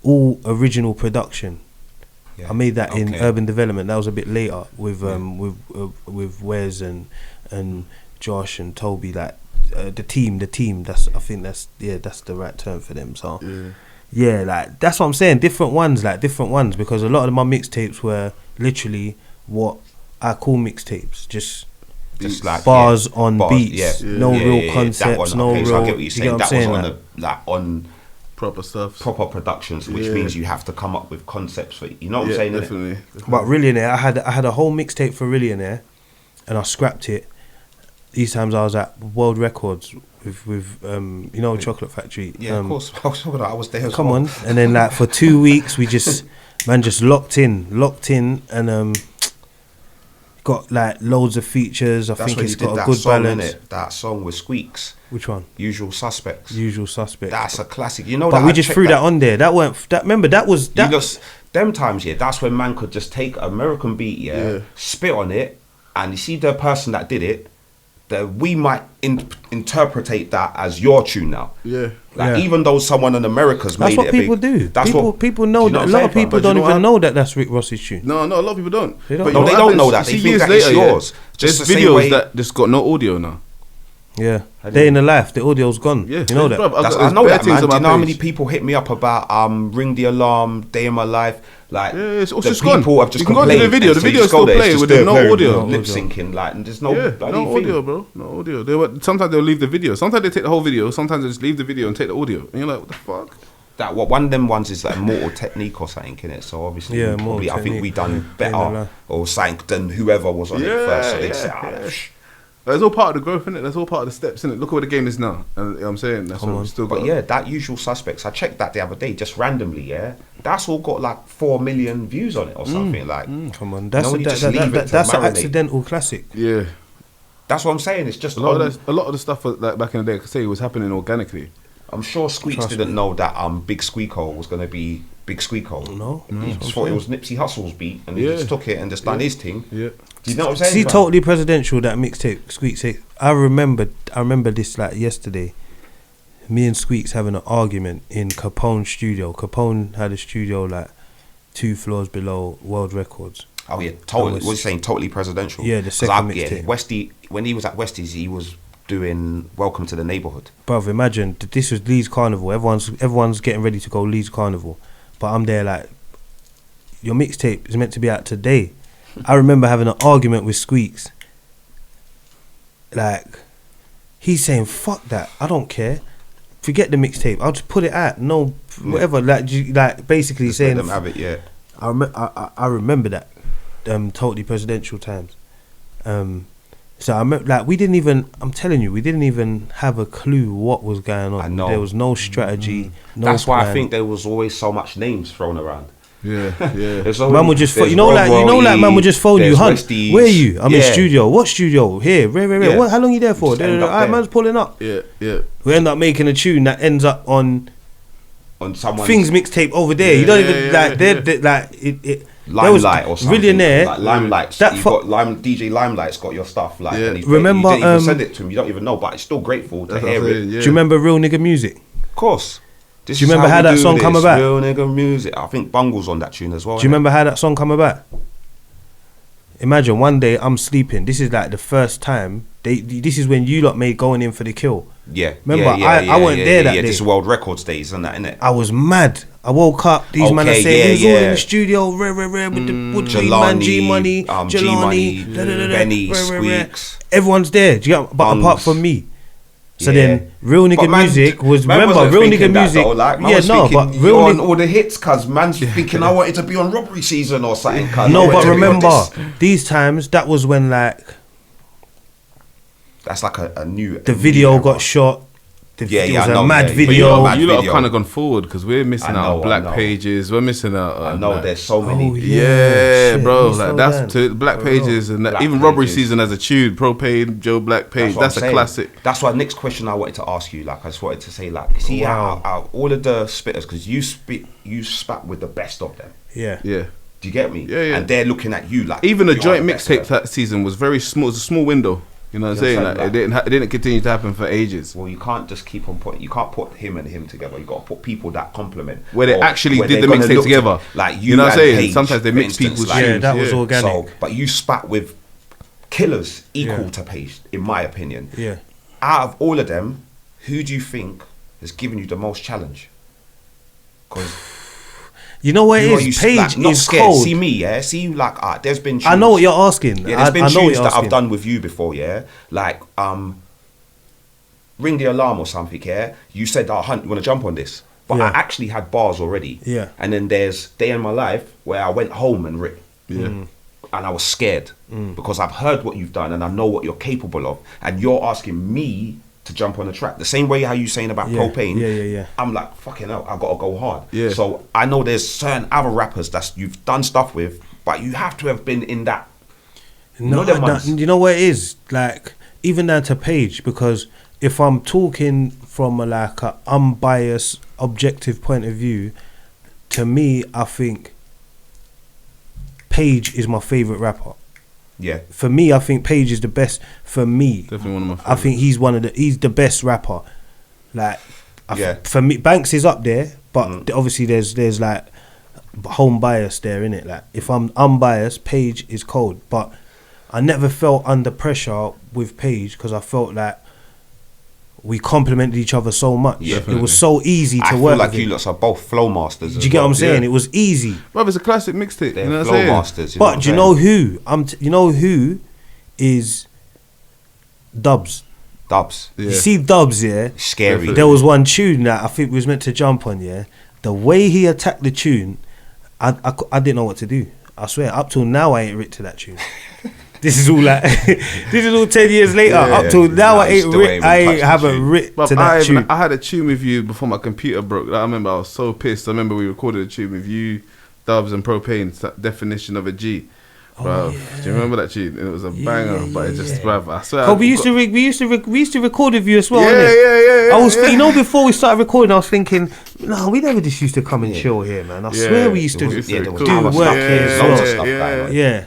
all original production. Yeah. I made that in Okay. Urban Development. That was a bit later with Wes and Josh and Toby. Like the team. I think that's the right term for them. So yeah, like that's what I'm saying. Different ones because a lot of my mixtapes were literally what I call mixtapes. Just like bars on beats, yeah. no Yeah, real that concepts, one. no Okay, real. so I get what you're you saying. what That I'm was saying? on on Proper stuff. proper productions, which Yeah. means you have to come up with concepts for it. You know what I'm saying? innit? Definitely. But Rillionaire, I had a whole mixtape for Rillionaire, and I scrapped it. These times I was at World Records with Chocolate Factory. Yeah, of course. I was there as Come well. on, and then like for 2 weeks we just locked in, and got like loads of features. I That's think when it's you did got a that good song, balance. innit? That song with Squeaks, Which one? Usual Suspects. Usual Suspect. That's a classic. You know But that we I just checked threw that on there. Remember that was You that. just them times, yeah. That's when man could just take American beat, yeah, spit on it, and you see the person that did it. That we might interpretate that as your tune now. Yeah. Like Yeah. even though someone in America's That's made what it people big, do. That's people know do you know that. A what lot I'm of saying, people fam? don't you know even what? know that that's Rick Ross's tune. No, a lot of people don't. They don't. But No, what they don't happens- know that. They see, think years that later, it's yours. There's Just the same videos way- that just got no audio now. Yeah, Day in the Life. The audio's gone. Yeah, you know that. bruv, That's, got I know bare that, things man. on Do my you know how many page. people hit me up about Ring the Alarm, Day in My Life? Like Yeah, it's the also just gone. people have just You can go to complained. the video. and The so you video's just go still there, it's playing just with there no playing, audio. lip syncing, like, and there's no Yeah, bloody no thing. audio, bro. No audio. Sometimes they'll leave the video. Sometimes they take the whole video. Sometimes they just leave the video and take the audio. And you're like, what the fuck? That one of them ones is like Mortal Technique or something in it. So obviously, Yeah, we probably, Mortal I think we Technique. done Yeah, Day in the better Life. or something than whoever was on it first. So they'd say, That's all part of the growth, innit? That's all part of the steps, innit? Look at where the game is now. And you know what I'm saying? That's Come what on. we still But got. yeah, that Usual Suspects, I checked that the other day, just randomly, yeah. That's all got like 4 million views on it or something. Like, Come on, you that's know, when you just leave it to that's an marinate. accidental classic. Yeah. That's what I'm saying. It's just A lot on- of the stuff like back in the day, I could say, was happening organically. I'm sure Squeaks Trust didn't me. know that Big Squeako was going to be Big Squeako. No. He just thought it was Nipsey Hussle's beat, and he just took it and just done his thing. Yeah. Do you know what I'm saying? See, fam? Totally Presidential, that mixtape, Squeak say. I remember this like yesterday. Me and Squeaks having an argument in Capone's studio. Capone had a studio like 2 floors below World Records. Oh yeah, totally. What you saying? Totally Presidential. Yeah, the second mixtape. Westy, when he was at Westys, he was doing Welcome to the Neighborhood. Bruv, imagine that this was Leeds Carnival. Everyone's getting ready to go Leeds Carnival, but I'm there like, your mixtape is meant to be out today. I remember having an argument with Squeaks. Like, he's saying, "Fuck that! I don't care. Forget the mixtape. I'll just put it out. No, whatever." Like basically Just saying, let them have it. Yeah. I remember that. Totally Presidential times. So I remember, like, we didn't even have a clue what was going on. I know. There was no strategy. No That's why plan. I think there was always so much names thrown around. Yeah. There's Man always- would just there's like man would just phone you, there's Hunt. Westys. Where are you? I'm in Yeah. studio. What studio? Here, where? Yeah. What? How long you there for? Just end up Alright, there. man's pulling up. Yeah. We end up making a tune that ends up on On someone Things mixtape over there. You don't even like they're like it. There was Limelight or something. Millionaire. Like Limelight's. That You fu- got DJ Limelight's got your stuff. Like, Yeah. and he's Remember, you didn't even um, send it to him. You don't even know, but it's still grateful to That's what hear I'm it. saying, yeah. Do you remember Real Nigga Music? Of course. This Do you is remember how we that do song this. come about? Real nigga music. I think Bungle's on that tune as well. Do you remember how that song come about? Imagine one day I'm sleeping. This is like the first time. This is when you lot made Going In for the Kill. Yeah. Remember, yeah, I wasn't there that day. This is World Records days and that, innit? I was mad. I woke up. These men are Okay, saying yeah, we was all in yeah. the studio, with the Wood Tree Man, G Money, G-Money, Jelani, Benny, Squeaks. Everyone's there. Do you get? But Bungs. apart from me. So Yeah. then, Real Nigga But man- Music was man remember wasn't Real thinking Nigga that Music. though, like, man Yeah, was no, thinking but you Real on Nigga. all the hits, cuz man's thinking I wanted to be on Robbery Season or something. Cuz No, I but wanted to be on remember this. these times. That was when like That's like a new. the video got shot. It was I a know, mad yeah. But video. mad you lot have video. kind of gone forward because we're missing I know, out on Black I know. Pages. We're missing out. I know like, there's so many. Oh, Yeah, shit, bro. he's Like so that's down. to Black Pages and that, Black even Robbery Pages. Season as a tune. Propane, Joe Black Page. what That's I'm a saying. classic. That's why next question I wanted to ask you. Like I just wanted to say, like, see Wow. how all of the spitters, because you spat with the best of them. Yeah. Yeah. Do you get me? Yeah. And they're looking at you like Even the you are joint best of mixtape them. that season was very small. It was a small window. You know what I'm saying? Like, Like- it didn't continue to happen for ages. Well, you can't just keep on putting. You can't put him and him together. You got to put people that complement. Where they Or actually where did they're the gonna mixtape look together. Like You know what I'm and saying? Paige, Sometimes they for mix instance, people's like, Yeah, that was organic. So, but you spat with killers equal Yeah. to Paige, in my opinion. Yeah. Out of all of them, who do you think has given you the most challenge? Because You know what it is? Page like, not is scared. cold. See me, yeah. See, like, there's been. Tunes, I know what you're asking. Yeah, there's been I know what tunes you're that I've asking. done with you before, yeah. Like, Ring the Alarm or something, yeah. You said, Hunt, you want to jump on this? But Yeah. I actually had bars already. Yeah. And then there's Day in My Life where I went home and ripped. Yeah. And I was scared because I've heard what you've done and I know what you're capable of. And you're asking me to jump on the track. The same way how you saying about Yeah. Propane. Yeah. I'm like, fucking hell, I've got to go hard. Yeah. So I know there's certain other rappers that you've done stuff with, but you have to have been in that. No, them ones. you know what it is? Like, even down to Page, because if I'm talking from a unbiased, objective point of view, to me, I think Page is my favourite rapper. Yeah. For me, I think Page is the best. For me, Definitely one of my I favorites. think he's the best rapper. Like, Yeah. for me, Banks is up there, but obviously there's like home bias there, innit? Like, if I'm unbiased, Page is cold. But I never felt under pressure with Page because I felt like we complemented each other so much. Yeah. It was so easy to I feel work like with you him. lots are both flow masters. Do you get what I'm saying? Yeah. It was easy. Bro, it's a classic mixtape. They're You know what I'm flow saying? masters. But do you know who? You know who is Dubs? Dubs? Yeah. You see Dubs, yeah? Scary. Definitely. There was one tune that I think we was meant to jump on, yeah? The way he attacked the tune, I didn't know what to do. I swear, up till now I ain't writ to that tune. This is all like, this is all 10 years later. Yeah, up till now nah, I you ain't still writ, ain't I even ain't touched the haven't tune. writ But to that tune. I had a tune with you before my computer broke. I remember I was so pissed. I remember we recorded a tune with you, Dubs and Propane, Definition of a G. Bro, yeah. do you remember that tune? It was a banger, but it just, bruv, I swear. Oh, we used to record with you as well. Yeah, innit? yeah. I was, you know, before we started recording, I was thinking, no, we never just used to come and chill here, man. I swear we used to It was there was cool. time of do work stuff, here as loads of well. stuff going on. Yeah.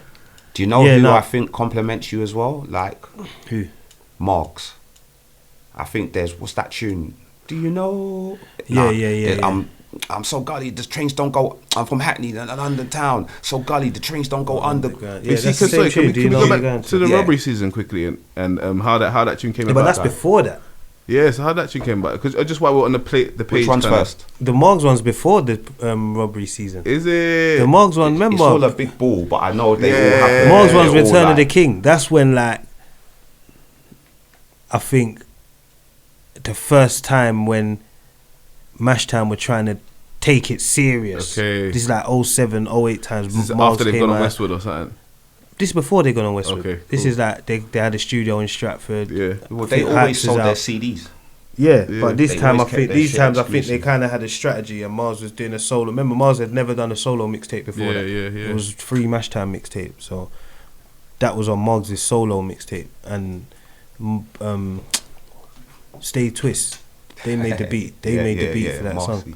Do you know Yeah, who no. I think compliments you as well? Like Who? Marks. I think there's what's that tune? Do you know? Yeah. I'm so gully. The trains don't go. I'm from Hackney, London town. So gully. The trains don't go under. Yeah, You see, that's the can same tune. Do we you know go who you're back going to the Yeah. robbery season quickly and how that tune came Yeah, about? but that's before that. Yeah, so how that tune came about? Because just while we're on the page. Which one's kinda- first? The Morgs one's before the robbery season. Is it? The Morgs one, remember? It's all a big ball, but I know they all Yeah. happen. Morgs They're one's all Return of like- the King. That's when, like, I think the first time when Mashtown were trying to take it serious. Okay. This is like 07, 08 times. This is Morgs after they've came gone on out. Westwood or something. This is before they gone on Westwood. Okay, This cool. is like they had a studio in Stratford. Yeah. Well, I they think always Hypes is sold their out. CDs. Yeah, Yeah. but this They time I always think kept their these shit times I think they exclusive. kind of had a strategy, and Mars was doing a solo. Remember, Mars had never done a solo mixtape before Yeah, that. yeah. It was free Mashtown mixtape, so that was on Moggs' solo mixtape, and Stay Twist. They made the beat. They made the beat for that Marcy. song.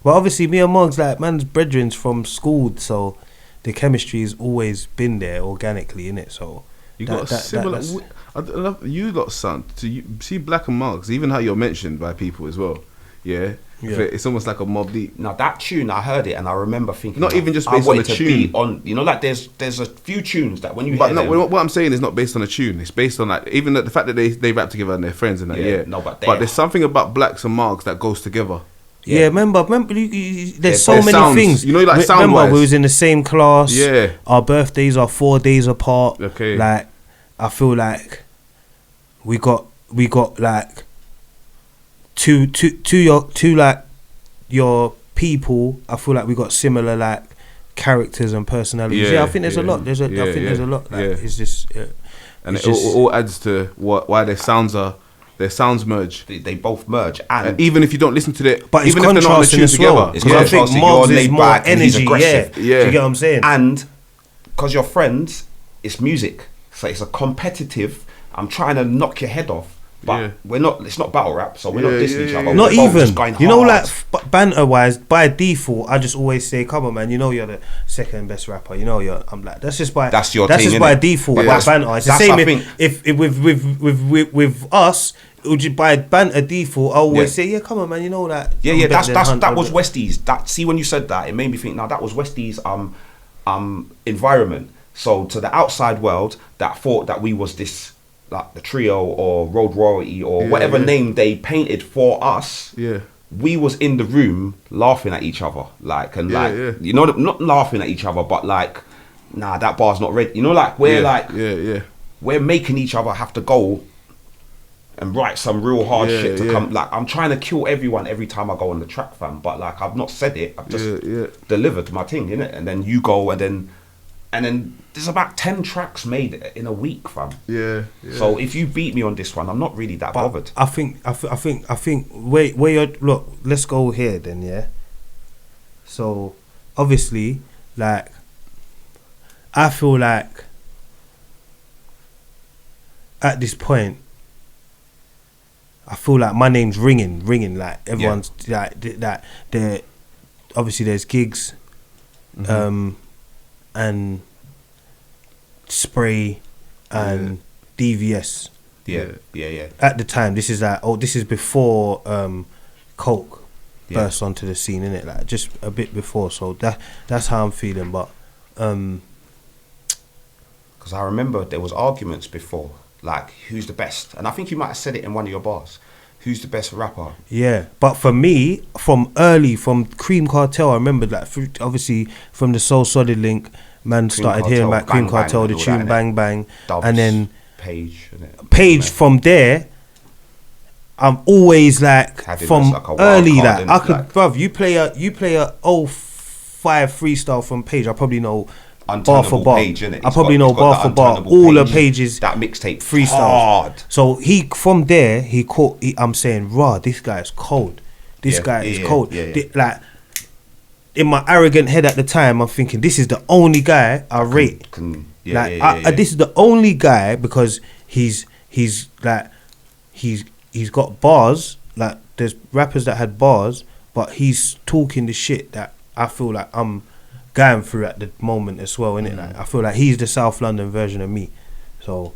But obviously, me and Moggs, like, man's brethren's from school, so the chemistry has always been there organically, innit? So You got a similar. I love you lot sound. So you see Black and Marks, even how you're mentioned by people as well. Yeah. It's almost like a Mob Deep. Now that tune, I heard it and I remember thinking, Not even just I based on wanted the to be tune. on, you know, like there's a few tunes that when you But hear no, them, what I'm saying is not based on a tune. It's based on, like, even the fact that they rap together and they're friends and that. Yeah, Yeah. no, but there's something about Blacks and Marks that goes together. yeah, remember there's so their many sounds, things. you know, like Remember, sound-wise. we was in the same class. Yeah. Our birthdays are 4 days apart. Okay. Like, I feel like we got like two like your people. I feel like we got similar, like, characters and personalities. Yeah, I think there's a lot. I think there's a lot. Like, it's just And it's it just- all adds to why their sounds merge. they both merge, and Even if you don't listen to it, But it's even if they're not on the contrasting tune as well. together. It's Because I think contrasting. Moggs You're is laid more back and he's energy. aggressive. Yeah, Yeah. do you get what I'm saying? and because you're friends, it's music, so it's a competitive. I'm trying to knock your head off, but Yeah. we're not. It's not battle rap, so we're not Yeah, dissing yeah, each yeah. other. Not We're both even, just going you know, hard. like, banter wise, by default, I just always say, "Come on, man, you know you're the second best rapper." You know, I'm like, that's just by That's your that's thing, just by innit? default. But By that's- banter, it's the that's, same I think- if with us. It would just by banter default, I always Yeah. say, "Yeah, come on, man, you know that." Yeah, I'm yeah, better than Hunt that or was the-" Westys. That, see, when you said that, it made me think. Now that was Westys' environment. So to the outside world, that thought that we was this, like, the trio or Road Royalty or Yeah, whatever yeah. name they painted for us. Yeah. We was in the room laughing at each other, like, and Yeah, like, yeah. you know, not laughing at each other, but like, nah, that bar's not ready. You know, like, we're like, yeah. we're making each other have to go and write some real hard Yeah, shit to yeah. come. Like, I'm trying to kill everyone every time I go on the track, fam. But like, I've not said it. I've just Yeah. delivered my thing, innit? And then you go, and then there's about 10 tracks made in a week, fam. Yeah. So if you beat me on this one, I'm not really that But bothered. I think. Wait, where you're look. Let's go here then. Yeah. So obviously, like, I feel like at this point, I feel like my name's ringing. Like, everyone's like that. There, obviously, there's gigs, and Spray, and DVS. Yeah. At the time, this is like, this is before Coke Yeah. burst onto the scene, innit? Like, just a bit before. So that's how I'm feeling. But Because I remember there was arguments before, like, who's the best? And I think you might have said it in one of your bars. Who's the best rapper? yeah, but for me, from Cream Cartel, I remember, like, obviously from the Soul Solid link, man started Cartel, hearing about Cream Bang Bang Cartel, and the all tune that, innit? Bang Bang, Dubs, and then Page, innit? Page. Man. From there, I'm always like, Having from like a wild early, card, like, innit? I could, Like- bruv, you play a 05 freestyle from Page, I probably know bar Unturnable for bar. Page, innit? I He's probably got- know he's got bar that for bar. Unturnable All the Page. Pages That mixtape freestyles. hard. So from there, he caught. I'm saying, raw. This guy is cold. This Yeah, guy is yeah, cold. yeah. Like, in my arrogant head at the time, I'm thinking this is the only guy I rate. This is the only guy because he's got bars. Like there's rappers that had bars, but he's talking the shit that I feel like I'm going through at the moment as well, innit? Like I feel like he's the South London version of me. So,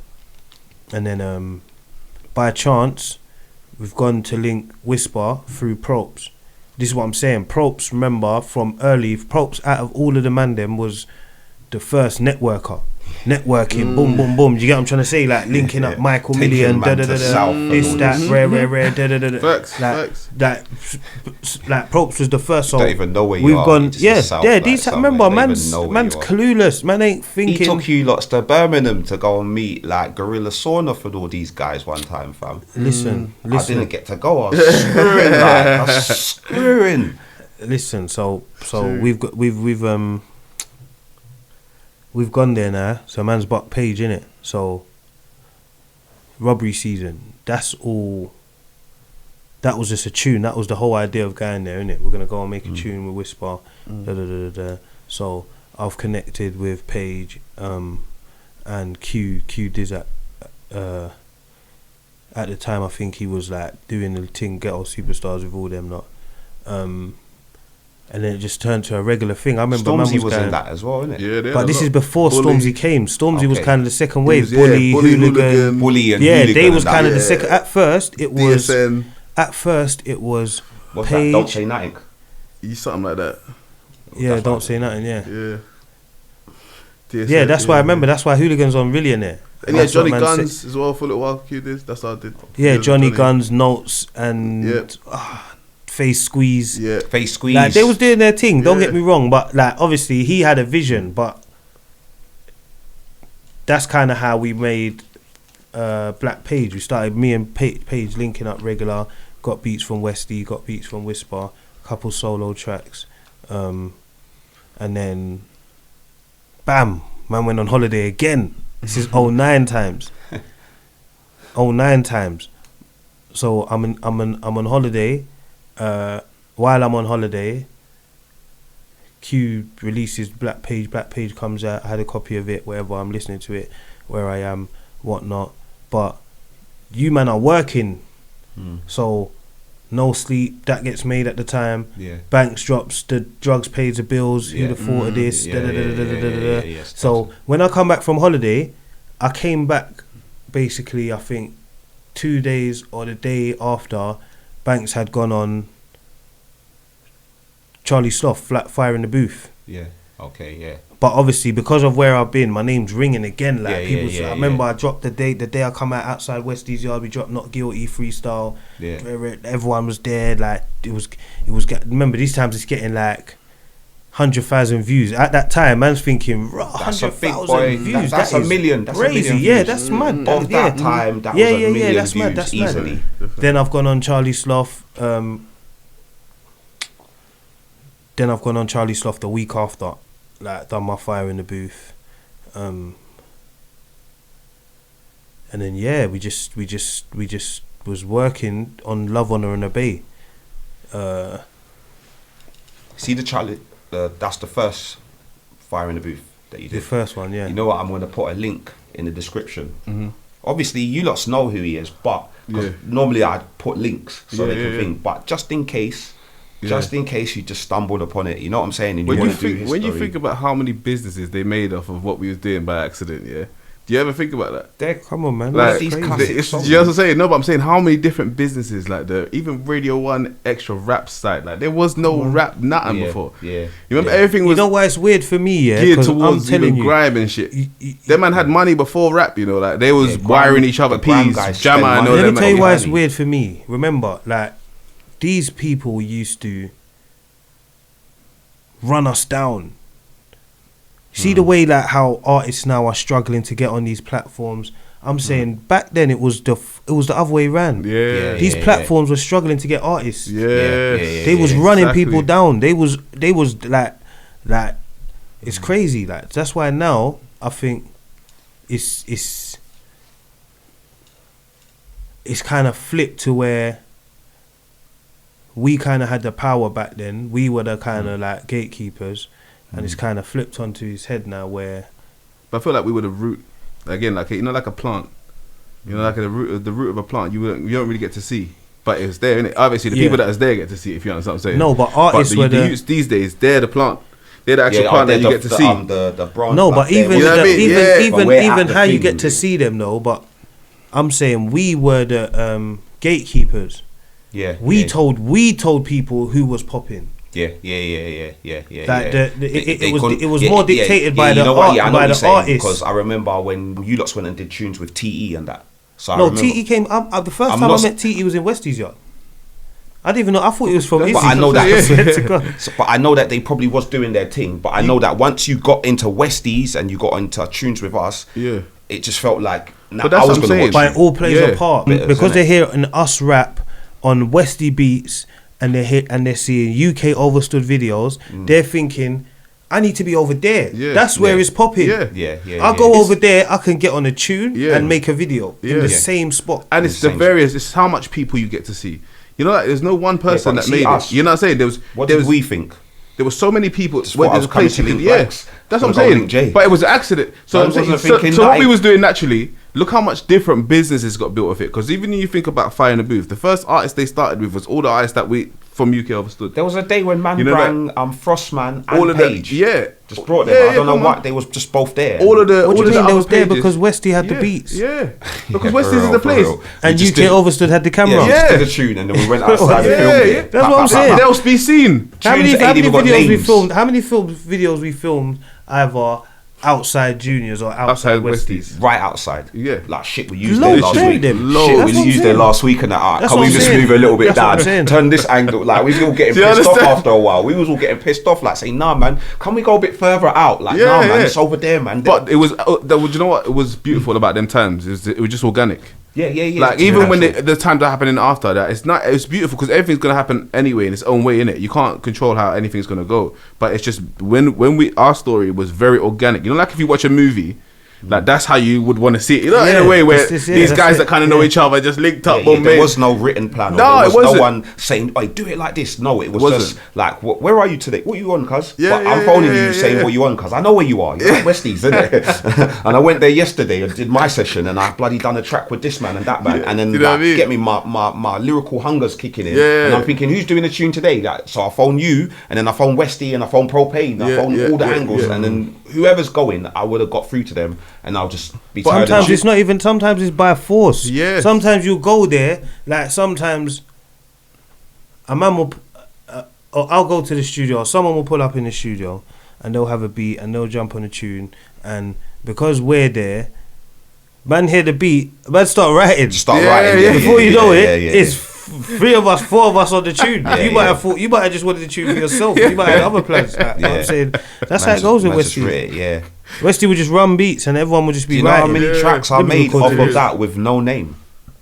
and then by chance, we've gone to link Whisper through Props. This is what I'm saying. Props, remember, from early, Props out of all of the man them was the first networking, boom, boom, boom. Do you get what I'm trying to say? Like linking up Michael Million, this, that, rare, Facts. Like Props was the first. So don't even know where you we've are. gone, You just these. Remember, man's clueless. Man ain't thinking. He took you lots to Birmingham to go and meet like Gorilla Sauna for all these guys one time, fam. Listen. I didn't get to go. I was screwing. Listen, so we've gone there now. So man's buck page innit. So robbery season. That's all. That was just a tune. That was the whole idea of going there, innit? We're gonna go and make a tune with Whisper. So I've connected with Paige and Q Diz at the time. I think he was like doing the thing Ghetto Superstars with all them lot. And then it just turned to a regular thing. I remember Stormzy was in that as well, innit? Yeah, but this is before Bully. Stormzy came. Stormzy was kind of the second wave. Bully, Hooligan. Bully and yeah, Hooligan they was and kind of that. the second. At first, it was. DSN. At first, it was What's Paige. that? Don't say nothing. Something like that. Yeah, don't say nothing. Yeah. Yeah. Yeah, that's why I remember. That's why Hooligans on Millionaire. And yeah, That's what Johnny man Guns said. as well for a little while. Q this. That's how I did. Yeah, Johnny Guns, Notes, and Face Squeeze. Yeah. Face Squeeze. Like they was doing their thing. Don't Yeah. get me wrong, but like obviously he had a vision, but that's kind of how we made Black Page. We started me and Page linking up regular. Got beats from Westy, got beats from Whisper, couple solo tracks, and then bam, man went on holiday again. This is 09 times. 09 times. So I'm on holiday. While I'm on holiday, Q releases Black Page. Black Page comes out. I had a copy of it. Wherever I'm listening to it, where I am, whatnot. But you man are working. So no sleep, that gets made at the time. Yeah. Banks drops, the drugs pays the bills, who'd have thought of this, So when I come back from holiday, I came back basically I think 2 days or the day after Banks had gone on Charlie Sloth, Flat Fire in the Booth. Yeah. Okay. Yeah. But obviously, because of where I've been, my name's ringing again. Like Yeah, I remember I dropped the day I come out outside Westys Yard. We dropped Not Guilty freestyle. Yeah. Everyone was there. Like it was. Remember these times it's getting like 100,000 views. At that time, man's thinking, That's a big 100,000 boy. views. That's that a is million. That's crazy. a million Yeah, views. that's mad. Of that time, that was a million that's views mad. That's easily. mad. Then I've gone on Charlie Sloth. Then I've gone on Charlie Sloth the week after. Like done my Fire in the Booth, and then we just was working on Love, Honor and Obey. See the Charlie. That's the first Fire in the Booth that you did. The first one, yeah. You know what? I'm gonna put a link in the description. Obviously, you lots know who he is, but 'cause normally I'd put links so they can think. But just in case. Just in case you just stumbled upon it, you know what I'm saying? And When want you to do think history. when you think about how many businesses they made off of what we was doing by accident, yeah. Do you ever think about that? Come on, man. Like, That's crazy. classic songs. you know what I'm saying? No, but I'm saying how many different businesses, like even Radio 1 extra rap site, like there was no rap nothing before. Yeah. You remember everything You was know why it's weird for me, yeah? geared 'Cause towards I'm telling even you, grime and shit. Them man had money before rap, you know, like they was wiring each other the grime peas, guys Jammer spend and all money. let them. me tell you man. why it's weird for me. Remember, like these people used to run us down. See the way like how artists now are struggling to get on these platforms. I'm saying back then it was the other way around. Yeah. These platforms were struggling to get artists. They was running exactly. people down. They was like it's crazy. Like that's why now I think it's kind of flipped to where we kind of had the power back then. We were the kind of like gatekeepers, and it's kind of flipped onto his head now where. But I feel like we were the root again, like like a plant. You know, like the root of a plant. You don't really get to see, but it's there, innit? Obviously, the people that is there get to see. If you understand what I'm saying. No, but artists were the youths these days. They're the plant. They're the actual plant that you get to see. The branch. No, but even you know what I mean? even how you get to see them though. But I'm saying we were the gatekeepers. Yeah. We told people who was popping. Yeah. Like it was more dictated by the artist. Because I remember when you lots went and did tunes with TE and that. So no, TE came. The first time I met TE was in Westys yard. I didn't even know. I thought it was from Izzy. But I know that. But I know that they probably was doing their thing. But I know that once you got into Westys and you got into tunes with us, it just felt like. But that's what I'm saying. But it all plays a part because they're hearing us rap on Westy beats and they're seeing UK overstood videos. They're thinking, I need to be over there. That's where it's popping. I go over there. I can get on a tune and make a video in the same spot. And it's it's how much people you get to see. You know, like, there's no one person that made it. You know what I'm saying? What did we think? There were so many people. Where there's a place you can. That's what I'm saying. But it was an accident. So I'm saying. So what we was doing naturally. Look how much different businesses got built with it. Because even when you think about Fire in the Booth, the first artist they started with was all the artists that we from UK overstood. There was a day when man rang Frostman and all of Page. Just brought them. I don't know what. They was just both there. All of the. What do you mean they was there because Westy had the beats? Because Westys is the place. And UK overstood had the camera. Just did a tune and then we went outside and filmed it. That's what I'm saying. They'll be seen. How many videos we filmed? How many videos we filmed either outside Juniors or outside Westies? Right outside. Yeah. Like shit we used there last week. Shit we used there last week and that. Can we just move a little bit down? Turn this angle. Like we was all getting pissed off after a while. We was all getting pissed off like saying, nah man, can we go a bit further out? Like nah man, it's over there man. But it was, you know what it was beautiful about them times? It was just organic. Yeah. Like even when the times are happening after that, it's beautiful because everything's gonna happen anyway in its own way, innit? You can't control how anything's gonna go, but it's just when our story was very organic. You know, like if you watch a movie, like that's how you would want to see it. You know, in a way where these guys that kind of know each other just linked up. There was no written plan. No, it wasn't. No one saying, "Oh, do it like this." No, it was just like, "Where are you today? What are you on, cuz?" But I'm phoning you saying, "What you on, cuz?" I know where you are. You're at Westys, isn't it? And I went there yesterday and did my session, and I bloody done a track with this man and that man, and then get me my lyrical hunger's kicking in, and I'm thinking, who's doing a tune today? Like, so I phone you, and then I phone Westy, and I phone Propane, and I phone all the angles, and then whoever's going, I would have got through to them, and I'll just. But sometimes it's not even. Sometimes it's by force. Yeah. Sometimes you go there. Like sometimes, a man will. Or I'll go to the studio. Or someone will pull up in the studio, and they'll have a beat, and they'll jump on a tune, and because we're there, man hear the beat, man start writing. Before you know it, it's 3 of us, 4 of us on the tune. You might have just wanted the tune for yourself. You might have other plans. Like, you know what I'm saying? That's how it goes with Westy. Westy would just run beats and everyone would just be writing. Do you know how many tracks I made off of that with no name?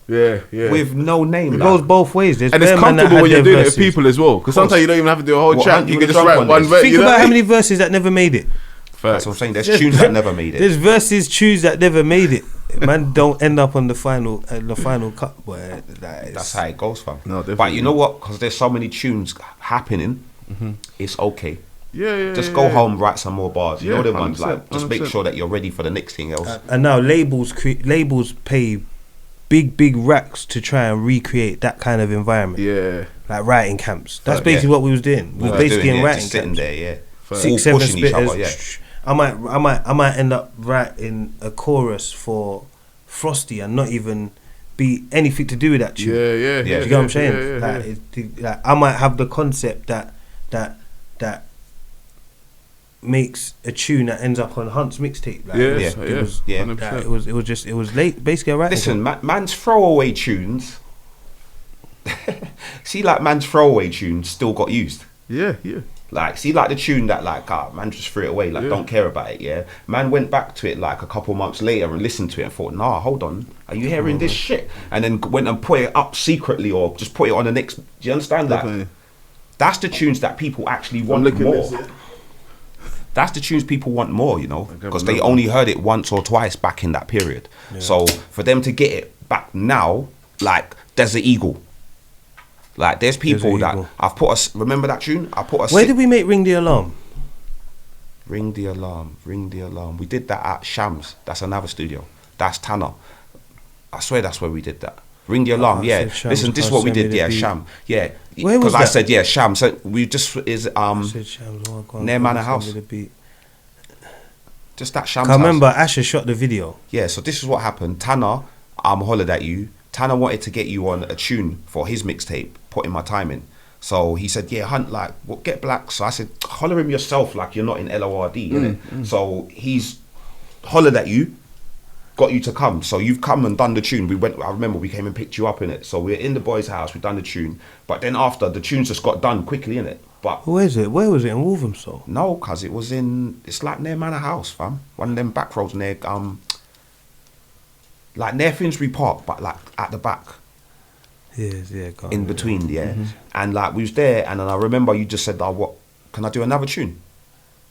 Yeah. With no name. It goes both ways. And it's comfortable when you're doing it with people as well. Because sometimes you don't even have to do a whole track. You can just write one verse. Think about how many verses that never made it. That's what I'm saying. There's tunes that never made it. There's verses, tunes that never made it. Man, don't end up on the final cut. Boy, that's how it goes, fam. No, but you know what? Because there's so many tunes happening, it's okay. Just go home, write some more bars. You know them ones. Like, just make sure that you're ready for the next thing else. And now labels pay big racks to try and recreate that kind of environment. Yeah, like writing camps. That's basically what we was doing. We was basically in writing just camps. Sitting there, 6, 7 spitters. I might end up writing a chorus for Frosty and not even be anything to do with that tune. Yeah. Do you get what I'm saying? Like, I might have the concept that makes a tune that ends up on Hunt's mixtape. Like, it was late, basically a writing. Listen, man's throwaway tunes. See, like man's throwaway tunes still got used. Yeah. Like, see, like the tune that, like, man just threw it away, like, don't care about it, yeah? Man went back to it, like, a couple months later and listened to it and thought, nah, hold on, are you hearing this shit? And then went and put it up secretly or just put it on the next, do you understand that? That's the tunes that people actually want more. That's the tunes people want more, you know? Because they only heard it once or twice back in that period. So, for them to get it back now, like, Desert Eagle. Like, there's people that ego. I've put us. Remember that tune? I put us. Where did we make Ring the Alarm? Ring the alarm, ring the alarm. We did that at Shams. That's another studio. That's Tanner. I swear that's where we did that. Ring the alarm, yeah. Listen, this is what we did, yeah, Sham. Yeah. Where was Because I that? said, yeah, Sham. So we just is near Manor House. Just that Sham's I house. remember Asher shot the video. Yeah, so this is what happened. Tanner, hollered at you. Tanner wanted to get you on a tune for his mixtape, putting my time in. So he said, yeah, Hunt, like, well, get Black. So I said, holler him yourself, like you're not in LORD, innit? So he's hollered at you, got you to come. So you've come and done the tune. I remember we came and picked you up in it. So we're in the boys' house, we've done the tune. But then after, the tunes just got done quickly, innit? But Where is it? Where was it in Wolverhampton? no, cause it was it's like near Manor House, fam. One of them back roads near, like near Finsbury Park, but like at the back. Yeah, go on, In between, yeah. And like we was there, and then I remember you just said, "Oh, what? Can I do another tune?"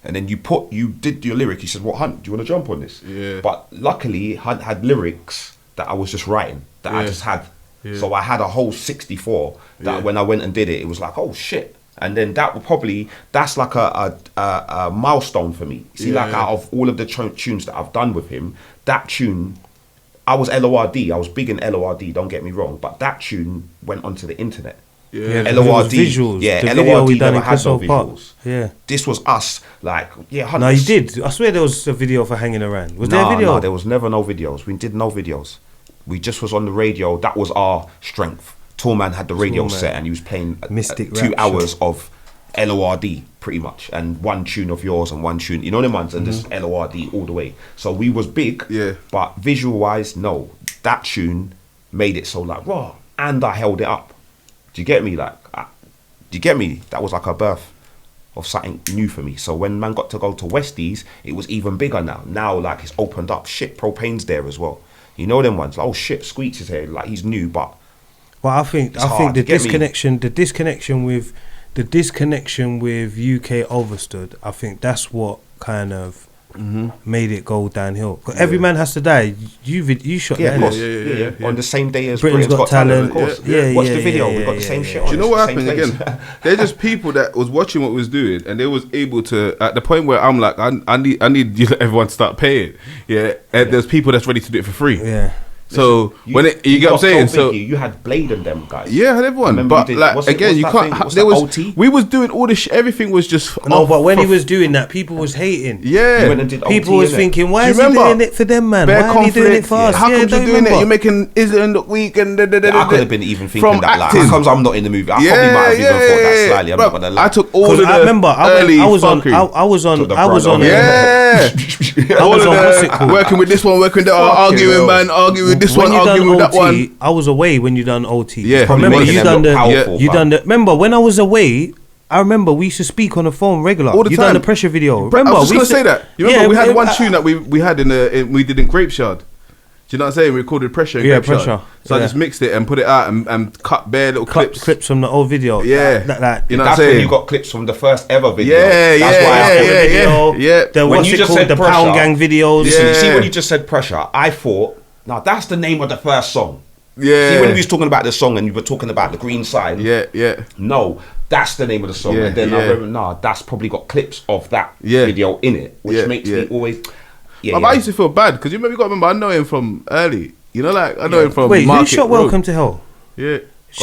And then you did your lyric. You said, "What, Hunt? Do you want to jump on this?" Yeah. But luckily, Hunt had lyrics that I was just writing that I Yeah. just had. Yeah. So I had a whole 64 that Yeah. when I went and did it, it was like, "Oh shit!" And then that's like a milestone for me. See, like Yeah. out of all of the tunes that I've done with him, that tune. I was LORD. I was big in LORD. Don't get me wrong, but that tune went onto the internet. Yeah. because it was LORD, visuals. yeah, The video LORD we done never in had no Crystal Park. visuals. Yeah. This was us, like, yeah. Hunt, No, you did. I swear there was a video for Hanging Around. Was there a No, video? no, there was never no videos. We did no videos. We just was on the radio. That was our strength. Tallman had the radio Tallman. set, and he was playing Mystic 2 Rap hours Show. of LORD pretty much, and one tune of yours and one tune, you know them ones, and just LORD all the way. So we was big, Yeah. but visual wise, no. That tune made it so like raw, and I held it up. Do you get me? Like, do you get me? That was like a birth of something new for me. So when man got to go to Westys, it was even bigger now. Now like it's opened up. Shit, Propane's there as well. You know them ones. Like, oh shit, Squeets is here. Like he's new, but Well, I think hard, the you get me? disconnection with UK Overstood. I think that's what kind of made it go downhill. 'Cause every man has to die. You shot yeah, that. of course. Yeah. On the same day as Britain's Got Talent. of course. Yeah, Watch yeah, the video. yeah, we got yeah, the same yeah, shit. yeah. on. Do you know It's what the same happened place. again? They're just people that was watching what we was doing, and they was able to, at the point where I'm like, I need everyone to start paying. Yeah, and there's people that's ready to do it for free. Yeah. So when it, you get what I'm got saying? so So big, you had Blade and them guys. yeah, I had everyone. Remember But you did- like what's it- again, what's you that can't. thing? What's There that, was OT? we was doing all this. Everything was just No, but when he for- was doing that, people was hating. yeah. You went and did People OT, was innit? thinking, why Do is you he remember? doing it for them, man? Bare Why are he doing it conflict. for us? How Yeah, come don't you're doing it? remember. You're making Island look weak and I could have been even thinking from that. Like, acting. how comes I'm not in the movie? I probably might have even thought that slightly. I'm Bro, not gonna lie. I took all of Because the I remember early I was on fuckery. I was on To the I was front on of it. Yeah. I All was of on what's it the called? working with this one, working with that, Fucking arguing, hell. man, arguing with this when one, you done arguing with that OT, one. I was away when you done OT. Yeah, But remember making you them done the look powerful, you fam. done the. Remember when I was away, I remember we used to speak on the phone regular. All the You time. done the pressure video. Bro, Remember I was just we gonna used to- say that. You remember we had one I- tune that we had we did in Grape Shard. Do you know what I'm saying? We recorded Pressure in Yeah, Grape Shard. Pressure. So I Yeah. just mixed it and put it out and cut bare little cut clips. clips from the old video. Yeah. That You know what I'm That's when saying? you got clips from the first ever video. Yeah, That's yeah, why I yeah, thought yeah, video. yeah. The When what's you it just called? said The Pressure, Pound Gang videos. Listen, you see Yeah. when you just said Pressure, I thought, now that's the name of the first song. Yeah. See when we was talking about the song and you were talking about the green sign. Yeah. No, that's the name of the song. Yeah, And then I yeah. remember, nah, that's probably got clips of that Yeah. video in it, which Yeah, makes yeah. me always. Yeah, But I used to feel bad because you got to remember, I know him from early. You know, like I know him from Wait, who Market shot Road. Welcome to Hell? Yeah.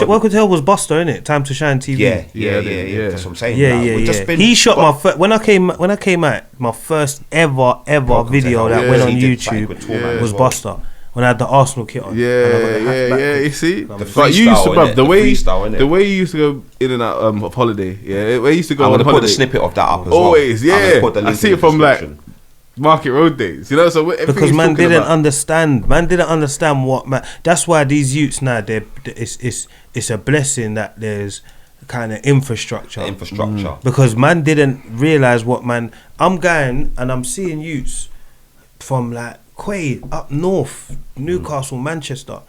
Welcome to Hell was Buster, innit? Time to Shine TV. Yeah. Yeah. That's what I'm saying. Yeah, Like, yeah, we've yeah. just been- He shot my when I came out. My first ever Welcome to video Hell. that Yeah. went on He did something YouTube with Tallman was as well. Buster when I had the Arsenal kit on. And I got the hat Yeah. back. You see, The but you used to, freestyle, bruv, innit? the The way freestyle, innit? the way you used to go in and out of holiday. Yeah, where you used to go I'm on gonna put holiday. the snippet of that up as well. Always, I'm gonna yeah. put the I link see in it the from like description. Market Road days. You know, so everything Because he's man talking didn't about. understand. Man didn't understand what man. That's why these youths now. It's a blessing that there's kind of infrastructure. Because man didn't realize what man. I'm going and I'm seeing youths from like Quaid up north, Newcastle, Manchester,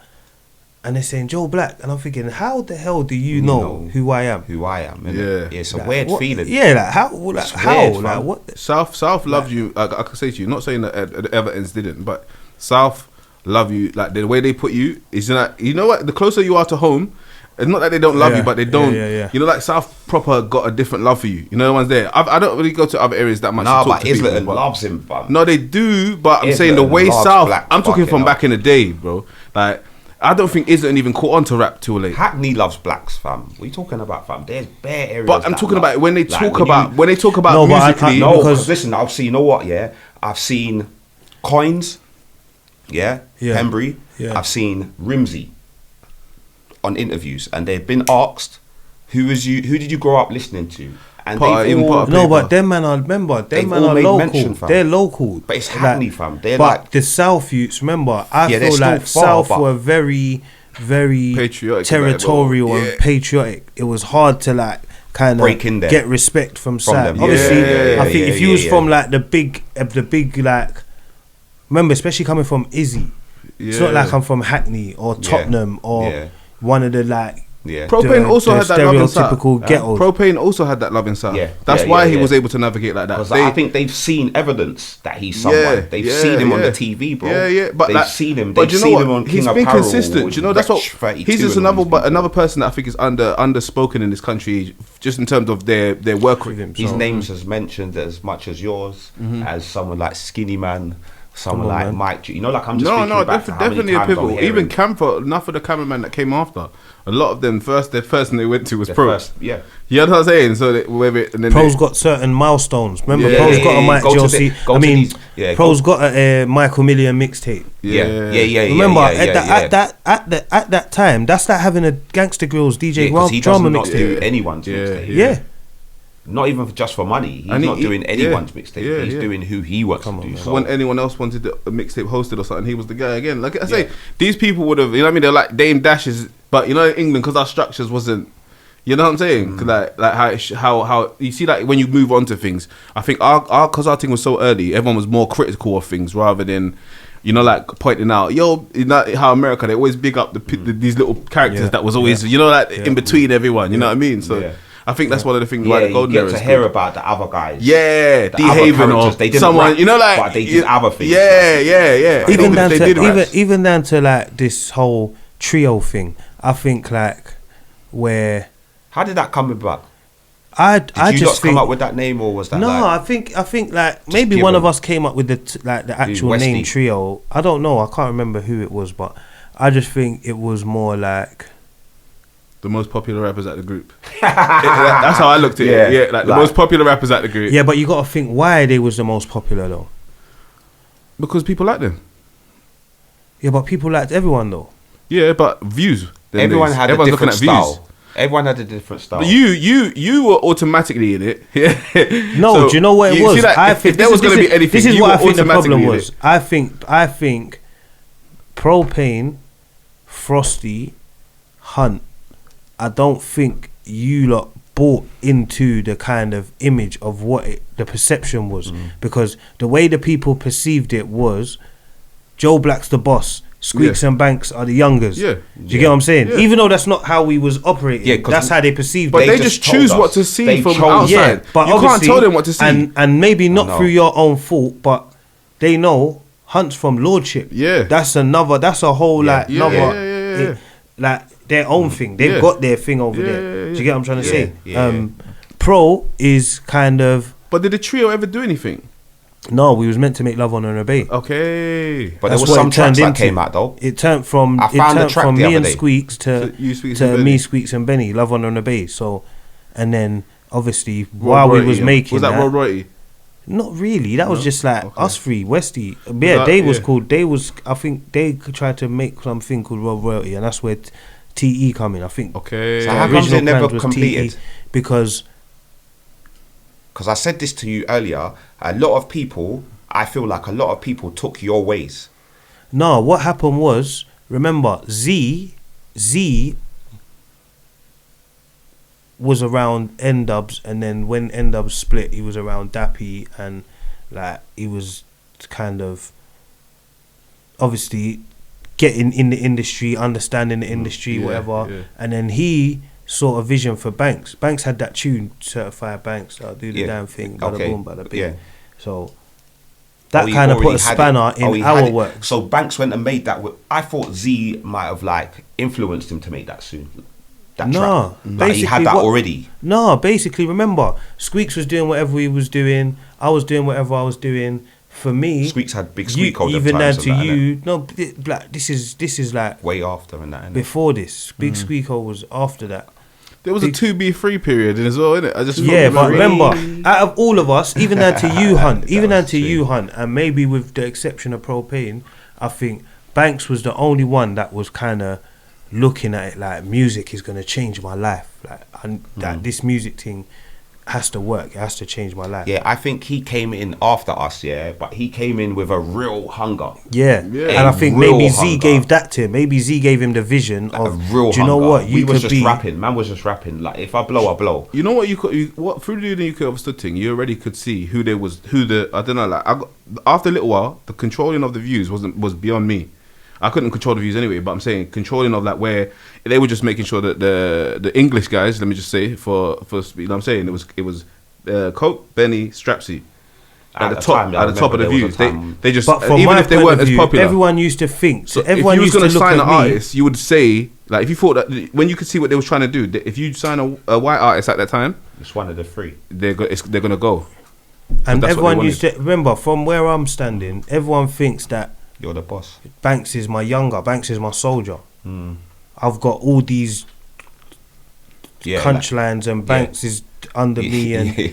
and they're saying Joe Black, and I'm thinking, how the hell do you know who I am? Who I am. Yeah. It's a Like, weird what- feeling. Yeah, like how? Like, It's how? weird, Like fam. what? South love you. I can say to you, not saying that the Everton's didn't, but South love you. Like the way they put you is like, you know what? The closer you are to home, It's not that they don't love Yeah, you, but they don't. yeah. You know, like South proper got a different love for you. You know, the ones there. I don't really go to other areas that much. Nah, to talk but to people, Islington but- loves him, fam. No, they do, but I'm saying the Islington way loves South. black I'm talking from fucking back in the day, bro. Like, I don't think Islington even caught on to rap too late. Hackney loves blacks, fam. What are you talking about, fam? There's bare areas. But I'm that talking love- about when they like, talk about No, but musically. No, because- because listen, I've seen. You know what? Yeah, I've seen Coins. Yeah, Yeah. Pembury. Yeah. I've seen Rimsey on interviews, and they've been asked, "Who did you grow up listening to?" And Part they've in, all, part No, paper. but them man are, remember, them They've man all are made local. mention, fam. They're local. But it's Hackney, fam. They're but like- the South youths, remember, I Yeah, they're feel still like far, South but- were very, very Patriotic, territorial like, yeah. and patriotic. It was hard to like kind of Break in there. get respect from South. them. Obviously, Yeah, I think yeah, if you yeah, was yeah. from like the big like, remember, especially coming from Izzy, it's not Yeah. like I'm from Hackney or Tottenham or Yeah. one of the like. Yeah. Propane also had that love in South. stereotypical ghettos. Propane also had that love in South. Yeah. That's Yeah, why yeah, he yeah. was able to navigate like that. Because I think they've seen evidence that he's someone. Yeah, They've yeah, seen him on yeah. the TV, bro. Yeah. But they've like, seen him. But They've you know seen what? him on He's King been Apparel consistent. with You know, that's what. Wretch 32 He's just and all these people. another person that I think is underspoken in this country, just in terms of their work rate. His name's as mentioned as much as yours, as someone like Skinny Man, someone Come on, like man. Mike. You know, like I'm just No, thinking back to how many definitely a times I'm pivotal. hearing Even Camper, enough of the cameraman that came after. A lot of them the first thing they went to was the Pro. first, yeah. You know what I'm saying? So they, and then Pro's got certain milestones. Remember, Yeah, Pro's yeah, got yeah, a Mike go to Josie. the- go I to mean, these- yeah, Pro's got a Michael Million mixtape. Yeah. Remember, yeah. at that time, that's like having a Gangster Grills DJ Yeah, 'cause he does drama not mixtape. do anyone's Yeah, mixtape. Yeah. Not even just for money. He's And not he- doing anyone's mixtape. yeah, He's yeah. doing who he wants to do. So when anyone else wanted a mixtape hosted or something, he was the guy again. Like I say, these people would have, you know what I mean? They're like Dame Dashes, but you know, in England, because our structures wasn't, you know what I'm saying? 'Cause like how you see, like when you move on to things, I think because our thing was so early, everyone was more critical of things rather than, you know, like pointing out, yo, you know how America, they always big up these little characters Yeah. that was always, you know, like in between everyone, you know what I mean? So Yeah. I think that's one of the things why yeah, the Golden you Era get is to hear good. about the other guys. Yeah, The D other Haven or characters, they didn't someone, rap, you know, like but they did other things. Yeah, yeah. Even down They to did raps. even down to like this whole trio thing. I think like where How did that come about? I Did you just not think come up with that name, or was that no, like, I think like maybe give one of them- us came up with the actual Westy. name trio. I don't know. I can't remember who it was, but I just think it was more like The most popular rappers at the group. That's how I looked at Yeah, it. Yeah, like the like- most popular rappers at the group. yeah. But you got to think why they was the most popular though. Because people like them. Yeah, but people liked everyone though. Yeah, but views. them everyone days. had a Everyone's different looking at style. Everyone had a different style. But you were automatically in it. Yeah. No, So, do you know what it you was? see, like, I if think there was going to be anything, This is you what were I think the automatically problem in was. it. I think Propane, Frosty, Hunt. I don't think you lot bought into the kind of image of what the perception was, because the way the people perceived it was Joe Black's the boss. Squeaks Yeah. and Banks are the youngers. Yeah. Do you get what I'm saying? Yeah. Even though that's not how we was operating. Yeah, 'cause that's how they perceived But it. they They just just told choose us. what to see They from chose- outside. Yeah, but you can't obviously- tell them what to see. and maybe not know. through your own fault, but they know Hunt's from Lordship. Yeah. That's a whole like Yeah, another yeah. like their own thing. They've Yeah. got their thing over Yeah, there. yeah, Do you get what I'm trying to yeah, say? yeah. Pro is kind of But did the trio ever do anything? no. We was meant to make Love on and Obey. Okay. But That's there was what some it turned tracks that into. came out though. It turned from I found the track the me other and day. Squeaks To you, Squeaks and Benny. me, Squeaks and Benny, Love on and Obey. So, and then obviously while Road we was Royalty, making was that Road Royalty? not really. That was just like Okay. us three, Westy. Yeah, that- they was yeah. called. They was. I think they tried to make something called Road Royalty, and that's where TE come in. I think. Okay. So the how comes original it never plans was completed? TE because Because I said this to you earlier. A lot of people, I feel like a lot of people took your ways. no, what happened was, remember Z was around N-Dubs, and then when N-Dubs split, he was around Dappy, and like he was kind of obviously getting in the industry, understanding the industry, yeah, whatever. yeah. And then he saw a vision for Banks. Banks had that tune, Certified Banks, I'll do the Yeah. damn thing, bada Okay. boom, bada bing. Yeah. So that Oh, he kind of put a already had it. spanner Oh, he in had our it. work. So Banks went and made that. I thought Z might have like influenced him to make that soon. that No, track. Like he had that already. No, basically, remember, Squeaks was doing whatever he was doing. I was doing whatever I was doing. For me, Squeaks had big Squeak hold even down times to and that, you. innit? No, like this is like Way after and that. Innit? before this. Big Squeak hole was after that. There was a 2B3 period as well, innit? I just Yeah, but remember. remember, out of all of us, even down to you, Hunt, and maybe with the exception of Propane, I think Banks was the only one that was kind of looking at it like music is going to change my life. Like, and that this music thing has to work. It has to change my life. Yeah, I think he came in after us, yeah, but he came in with a real hunger. Yeah. Yeah. And I think Real maybe Z hunger. gave that to him. Maybe Z gave him the vision Like of, a real do you know hunger. what? You we was could just be rapping. Man was just rapping. Like, if I blow, I blow. You know what what through the you could understood thing, you already could see who I don't know, like after a little while, the controlling of the views was beyond me. I couldn't control the views anyway, but I'm saying controlling of like where they were just making sure that the English guys, let me just say for you know what I'm saying, it was Coke, Benny, Strapsy at the top of the views. They just But from even my if they point weren't of as view, popular. everyone used to think. So everyone if you was used to going to look sign at an me. artist, you would say, like, if you thought that when you could see what they were trying to do, that if you sign a white artist at that time, It's one of the three. they're going to go. And that's what everyone they used to remember from where I'm standing. Everyone thinks that You're the boss. Banks is my younger. Banks is my soldier. Mm. I've got all these Yeah, punchlines, and Banks is under me, and do you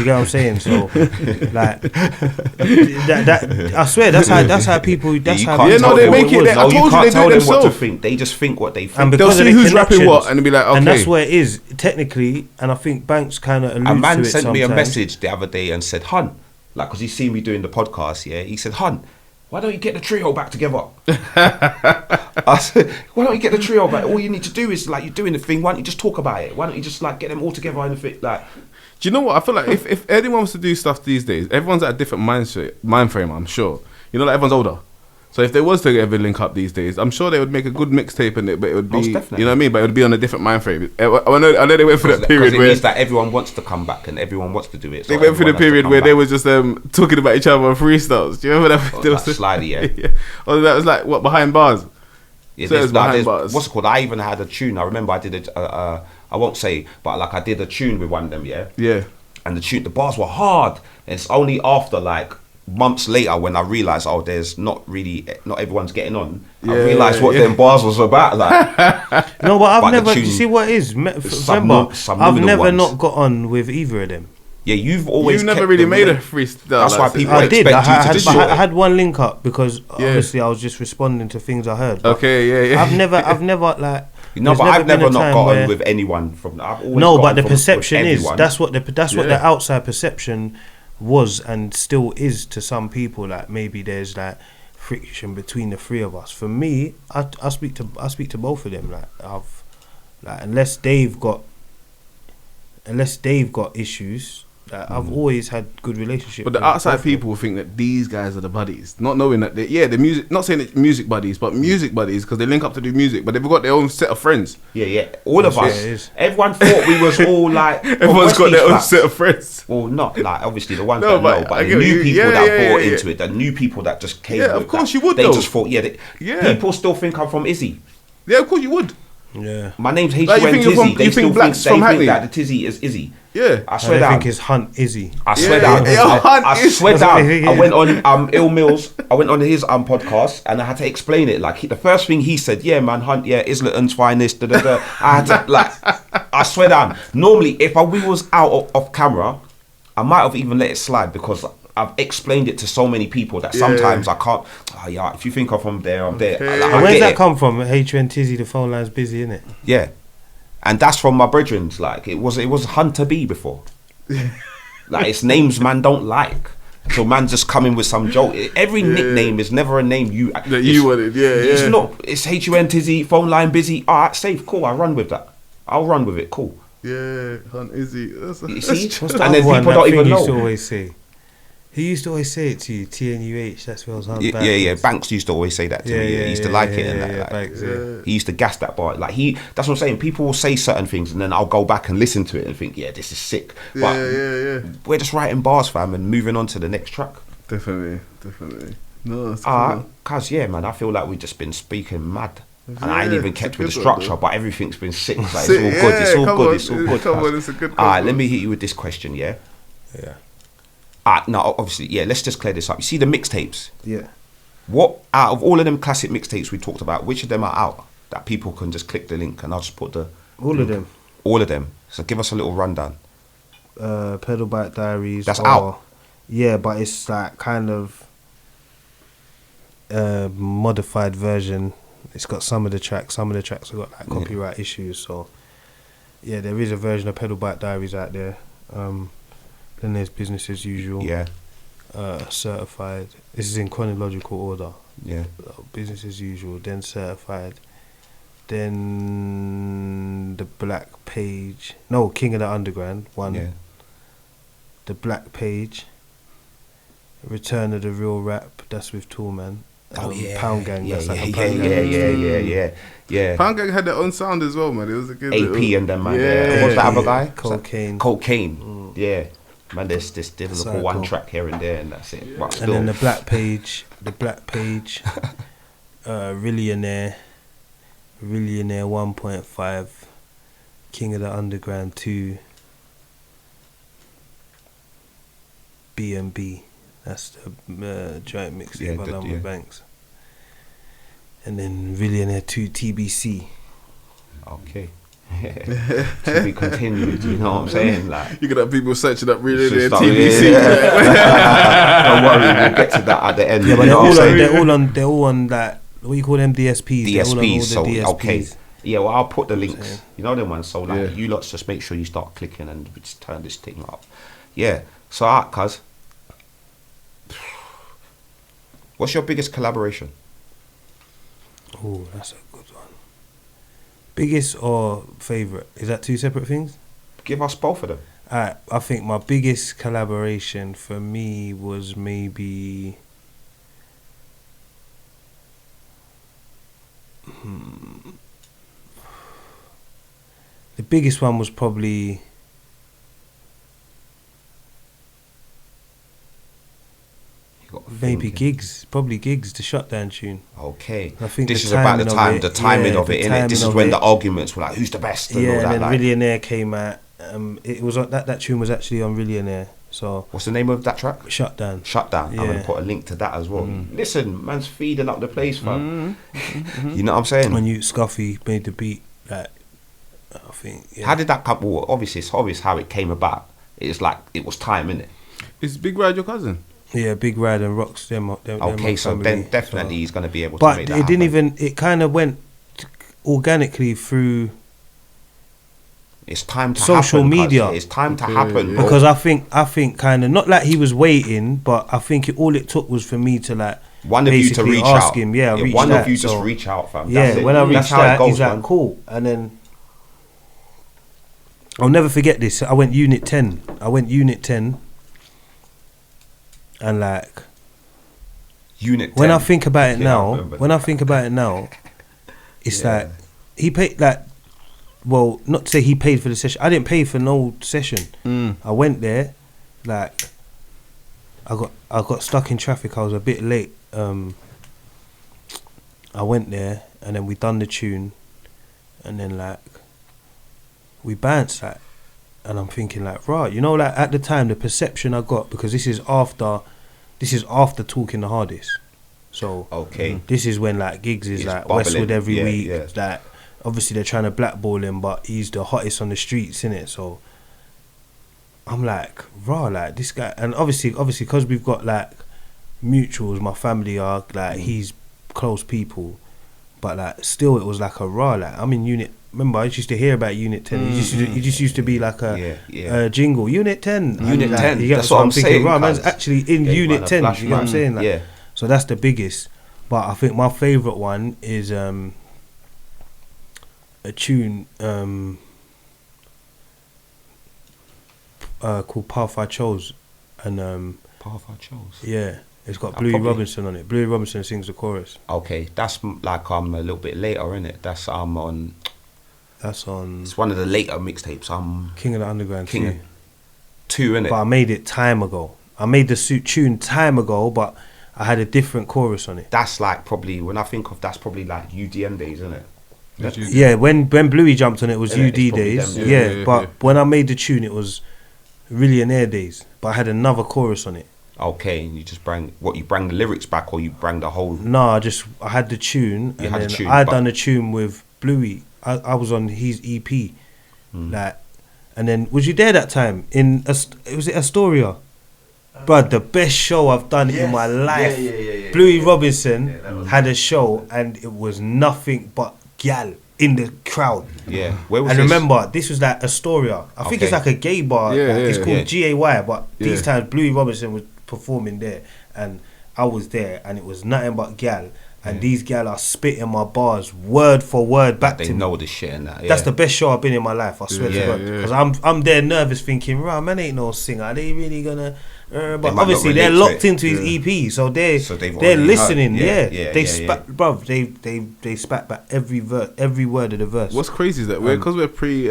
get what I'm saying? So, like, that I swear that's how people. That's you how. can't Yeah, tell no, they them make what it- was. they- I No, you told you can't they do tell it them what to themselves. think. They just think what they think. And They'll because of see the who's rapping what, connections, and be like, okay. and that's where it is technically. And I think Banks kind of alludes A man to it sent me a sometimes. message the other day and said, "Hun," like, because he seen me doing the podcast. Yeah, he said, "Hun, why don't you get the trio back together?" I said, "Why don't you get the trio back? All you need to do is, like, you're doing the thing. Why don't you just talk about it? Why don't you just, like, get them all together in the thing?" Like, Do you know what? I feel like if anyone was to do stuff these days, everyone's at a different mind frame, I'm sure. You know, like, everyone's older. So if they was to ever link up these days, I'm sure they would make a good mixtape in it, but it would be, Most you definitely. know what I mean? But it would be on a different mind frame. I know they went through that period because it where means that everyone wants to come back and everyone wants to do it. So they went through the everyone has to period come where they back. was just talking about each other on freestyles. Do you remember that? Oh, There like was Slyly, yeah. yeah. Oh, that was like what, behind bars. Yeah, So it's behind bars. what's it called? I even had a tune. I remember I did I won't say, but like I did a tune with one of them, yeah. Yeah. And the bars were hard. And it's only after like months later when I realised, oh, there's not everyone's getting on. I Yeah, realised what yeah. them bars was about. Like, No, but I've But the never. tune- You see what it is? Remember, I've subliminal never ones. not got on with either of them. yeah, you've always You've never kept really the made a rhythm. freestyle. That's why like people that. I did. expect you to I destroy it. had one link up because Yeah. obviously I was just responding to things I heard. But Okay, yeah, yeah. I've never like. No, there's but I've been never a not time got where- on with anyone from. I've always No, got but on the with perception is everyone. that's what what Yeah. the outside perception was and still is to some people. Like maybe there's like friction between the three of us. For me, I speak to both of them. Like unless they've got issues. I've always had good relationships. But the with outside both of them. people think that these guys are the buddies, not knowing that the music. Not saying it's music buddies, but music buddies because they link up to do music, but they've got their own set of friends. Yeah. All of That's us. what it is. Everyone thought we was all like. Everyone's got Westys their own fans. set of friends. Well, not like obviously the ones No, that but know, but I the get new you. people Yeah, that yeah, bought yeah, into it, the new people that just came. Yeah, of with course that, you would, They though. just thought, Yeah. people still think I'm from Izzy. Yeah, of course you would. Yeah. My name's H Like, you U N think you're Tizzy. from- They you still think Black's they from think Hackney? that the Tizzy is Izzy. Yeah. I I swear down. think it's Hunt Izzy. I swear Yeah, down. yeah, Hunt I is- swear down. Yeah. I went on Ill Mills. I went on his podcast and I had to explain it. Like the first thing he said, "Yeah, man, Hunt. Yeah, Islington's finest." Da, da, da. I had to like. I swear down. Normally, if we was out off camera, I might have even let it slide because I've explained it to so many people that sometimes I can't. Oh, yeah, if you think I'm from there, I'm there. Okay. Like, I And where's get that it. come from? HUN Tizzy, the phone line's busy, innit? Yeah, and that's from my brethren's. Like it was Hunter B before. Like it's names man don't like. So man just come in with some joke. Every nickname is never a name you That you wanted, yeah, It's yeah. not. It's HUN Tizzy, phone line busy. Alright, safe, cool. I run with that. I'll run with it. Cool. Yeah, Hunt Izzy. You see, What's the and then other one people that don't thing even used to know. always say? He used to always say it to you, TNUH, that spells Hunt Yeah, backwards. yeah. Banks used to always say that to me. He used to like it and that. like, Banks, yeah. He used to gas that bar. Like that's what I'm saying. People will say certain things and then I'll go back and listen to it and think, yeah, this is sick. But Yeah. we're just writing bars, fam, and moving on to the next track. Definitely. No, it's cool. Cause yeah, man, I feel like we've just been speaking mad. And I ain't even kept with the good one, structure, but everything's been sick. Like, it's Sick, all good. It's all come good. on, It's all good. come cuz. on, it's a good All right, one. let me hit you with this question. Yeah. Yeah. No, obviously, yeah. Let's just clear this up. You see the mixtapes. Yeah. What out of all of them classic mixtapes we talked about, which of them are out that people can just click the link and I'll just put the All of them. all of them. So give us a little rundown. Pedal Bike Diaries. That's out. Yeah, but it's like kind of modified version. It's got some of the tracks. Some of the tracks have got like copyright issues. So yeah, there is a version of Pedal Bike Diaries out there. Then there's Business as Usual. Yeah. Certified. This is in chronological order. Yeah. Business as Usual. Then Certified. Then the Black Page. No, King of the Underground. One. Yeah. The Black Page. Return of the Real Rap. That's with Toolman. Pound Gang. Yeah, That's like a yeah, Pound Gang. yeah. Pound Gang had their own sound as well, man. It was a good AP and them, man. Yeah. What's that other guy? Cocaine. Cocaine. Yeah. Man, there's this little Psycho. one track here and there, and that's it. But And still, then the Black Page. Rillionaire. Rillionaire 1.5. King of the Underground 2. B&B. That's the joint mixtape I done with Banks. And then Rillionaire 2 TBC. Okay. To be continued, you know what I'm saying? Like, You could have people searching up really should their start- TVC. Don't worry, we'll get to that at the end. Yeah, but you know what I'm saying? they're all on that. What you call them DSPs? They're all on all DSPs, the so DSPs. okay. Yeah, well, I'll put the saying. links. You know them ones. So like, Yeah. you lots just make sure you start clicking and just turn this thing up. Yeah. So, alright, cuz. What's your biggest collaboration? Oh, that's a good one. Biggest or favourite? Is that two separate things? Give us both of them. Alright, I think my biggest collaboration for me was maybe... The biggest one was probably... You got Maybe thinking. Gigs. Probably Gigs, the Shutdown tune. Okay. I think This the is about the timing time, of the timing yeah, of it, the innit? This is timing when of the it. arguments were like, who's the best and Yeah, all and that. then Like, Rillionaire came out. It was that tune was actually on Rillionaire. So what's the name of that track? Shutdown. Shutdown. I'm Yeah. gonna put a link to that as well. Listen, man's feeding up the place, fam. You know what I'm saying? When you Scuffy made the beat, like I think. Yeah. How did that come? Well, obviously, it's obvious how it came about. It's like it was time, innit? Is Big Ride your cousin? Yeah, Big Ride and Rocks. Them Okay, my so family, then definitely so. he's gonna be able to But make it that didn't happen. even. It kind of went organically through It's time to social happen, cuz. media. It's time to happen, bro. because I think kind of not like he was waiting, but I think all it took was for me to like one of you to basically reach ask out. him. Yeah, reach one out, of you just so- reach out, fam. Yeah, That's it. when I That's reached how it out, goes, he's like, man. cool. And then I'll never forget this. I went Unit 10. And like, Unit 10. when I think about it Yeah, I now, remember it's Yeah. like, he paid like, well, not to say he paid for the session. I didn't pay for no session. I went there, like, I got stuck in traffic. I was a bit late. I went there and then we done the tune, and then like we bounced like, and I'm thinking like, right, you know, like at the time the perception I got, because this is after Talking the Hardest, so Okay. this is when like Gigs is He's like bubbling. Westwood every Yeah, week, yeah. like obviously they're trying to blackball him, but he's the hottest on the streets, innit? So I'm like, raw, like this guy, and obviously because we've got like mutuals, my family are like, he's close people, but like still it was like a raw, like I'm in Unit. Remember, I used to hear about Unit 10. It just used to be like a jingle. Unit 10. Unit Like, 10. you get That's what I'm saying, Right, man's cuz. actually in Yeah, Unit man, a 10. flash You get what I'm man. saying? Like, Yeah. So that's the biggest. But I think my favourite one is a tune called Path I Chose. And Path I chose. yeah, it's got I Bluey probably- Robinson on it. Bluey Robinson sings the chorus. Okay, that's like a little bit later, innit? That's on. That's on It's one of the later mixtapes. King of the Underground King 2. of 2, innit? But I made it time ago. I made the tune time ago, but I had a different chorus on it. That's like probably, when I think of, that's probably like UDM days, isn't it? Yeah, when Bluey jumped on it was Innit? UD It's probably days. them, Yeah, but when I made the tune, it was Millionaire days. But I had another chorus on it. Okay, and you just bring you bring the lyrics back, or you bring the whole. No, I had the tune, You and had the then tune, I but- done a tune with Bluey. I was on his EP, like, and then was you there that time in was it Astoria? But the best show I've done in my life. Bluey Robinson had a show, and it was nothing but gal in the crowd. Yeah, where was And this? remember, this was like Astoria. I think it's Okay. like a gay bar. Yeah, like, it's yeah, called yeah. GAY. But these Yeah. times, Bluey Robinson was performing there, and I was there, and it was nothing but gal. And these gal are spitting my bars word for word back They to me. know the shit and that. Yeah. That's the best show I've been in my life. I swear Yeah, to God, yeah. because I'm there nervous, thinking, right, man, ain't no singer. Are they really gonna? But might obviously not they're relate to locked it. into his EP, so they're they've already listening. heard. Yeah, Yeah, they yeah, spat, bruv. They spat back every word of the verse. What's crazy is that because we're pre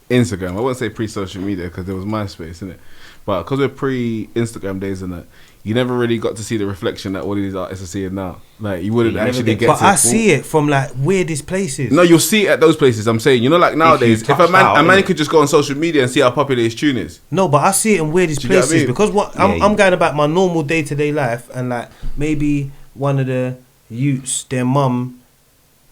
Instagram. I won't say pre social media because there was MySpace, isn't it? But because we're pre Instagram days and that, you never really got to see the reflection that all these artists are seeing now. Like you wouldn't You never actually get- get. But to I see it from like weirdest places. No, you'll see it at those places. I'm saying, you know, like nowadays, if a touched man out, a man innit? could just go on social media and see how popular his tune is. No, but I see it in weirdest Do you get what I places mean? because what Yeah, I'm going about my normal day to day life, and like maybe one of the youths, their mum,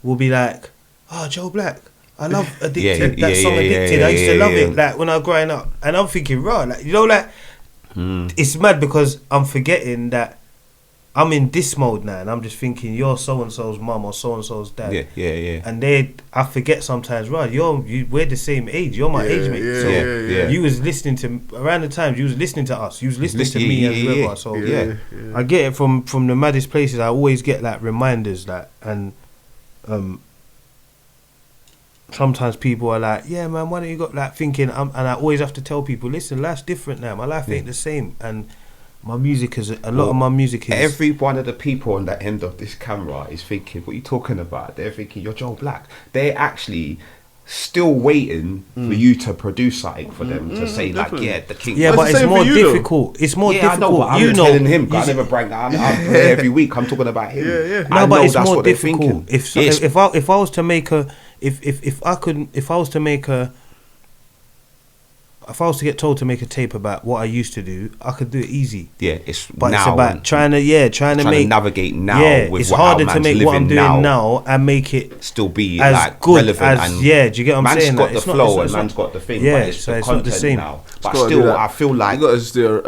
will be like, "Oh, Joe Black, I love Addicted. Yeah, that song yeah, Addicted. yeah, I used to yeah, love yeah. it. Like when I was growing up." And I'm thinking, right, like you know, like it's mad because I'm forgetting that I'm in this mode now, and I'm just thinking you're so and so's mum or so and so's dad. Yeah. And I forget sometimes, right? We're the same age. You're my age mate. yeah, so yeah. you was listening to around the times you was listening to us. You was listening to me and whoever. So yeah. I get it from the maddest places. I always get like reminders that, and sometimes people are like, yeah man, why don't you got like thinking? And I always have to tell people, listen, life's different now. My life ain't the same, and my music is a lot of my music is Every one of the people on the end of this camera is thinking, what are you talking about? They're thinking, you're Joe Black. They're actually still waiting for you to produce something for them to say, definitely. like, yeah, the king. Yeah, That's but the it's same more for you, though. difficult. It's more Yeah, I know, difficult. but I'm You not know, telling him. I you never brag. I'm every week. I'm talking about him. Yeah. I No, but know it's that's more what they're difficult. thinking. If I was to make a if I was to get told to make a tape about what I used to do, I could do it easy. Yeah, it's But now it's about and trying to make navigate now. Yeah, with it's what harder how to man's make what I'm living doing now and make it still be as like good relevant as and yeah. Do you get what I'm man's saying? got Like, the it's not- flow it's and not- man's got the thing, Yeah, but it's so the it's not the content same. now. But gotta do still, that. I feel like You got to just do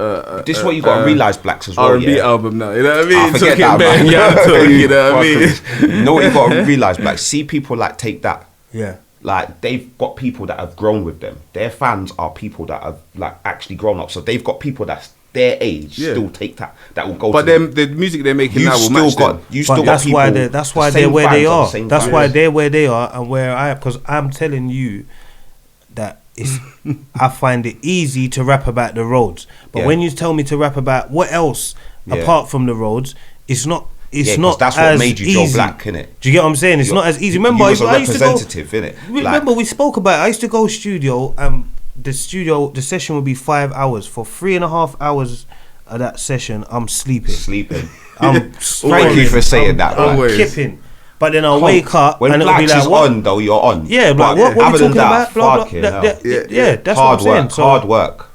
this is what you got to realize, blacks as well. R&B Yeah, album now. You know what I mean? I forget Talking that, man. bang, yeah, I'm talking, you know what I mean? You know what you got to realize, like, see people like take that. Yeah. Like they've got people that have grown with them. Their fans are people that have like actually grown up. So they've got people that's their age Yeah. still take that will go. But to them. then the music they're making You've now will still match got them. you But still got people. that's why the they're same where they fans are. the same That's fans. why they're where they are and where I am. Because I'm telling you that it's I find it easy to rap about the roads. But Yeah. when you tell me to rap about what else Yeah. apart from the roads, it's not. It's Yeah, 'cause not that's what as made you easy. Joe Black, innit? Do you get what I'm saying? It's not as easy. Remember, you was a I used to go. representative, innit? Remember, we spoke about it. I used to go studio. The session would be 5 hours. For 3.5 hours of that session, I'm sleeping. sleeping. I'm Thank you for saying that. I'm man. kipping. But then I'll wake up when and it'll be blacks like, is what? on though, you're on. Yeah, But like, what other we than talking that, about? Blah, blah. fucking Yeah. That's hard what I'm saying. work, So, hard work.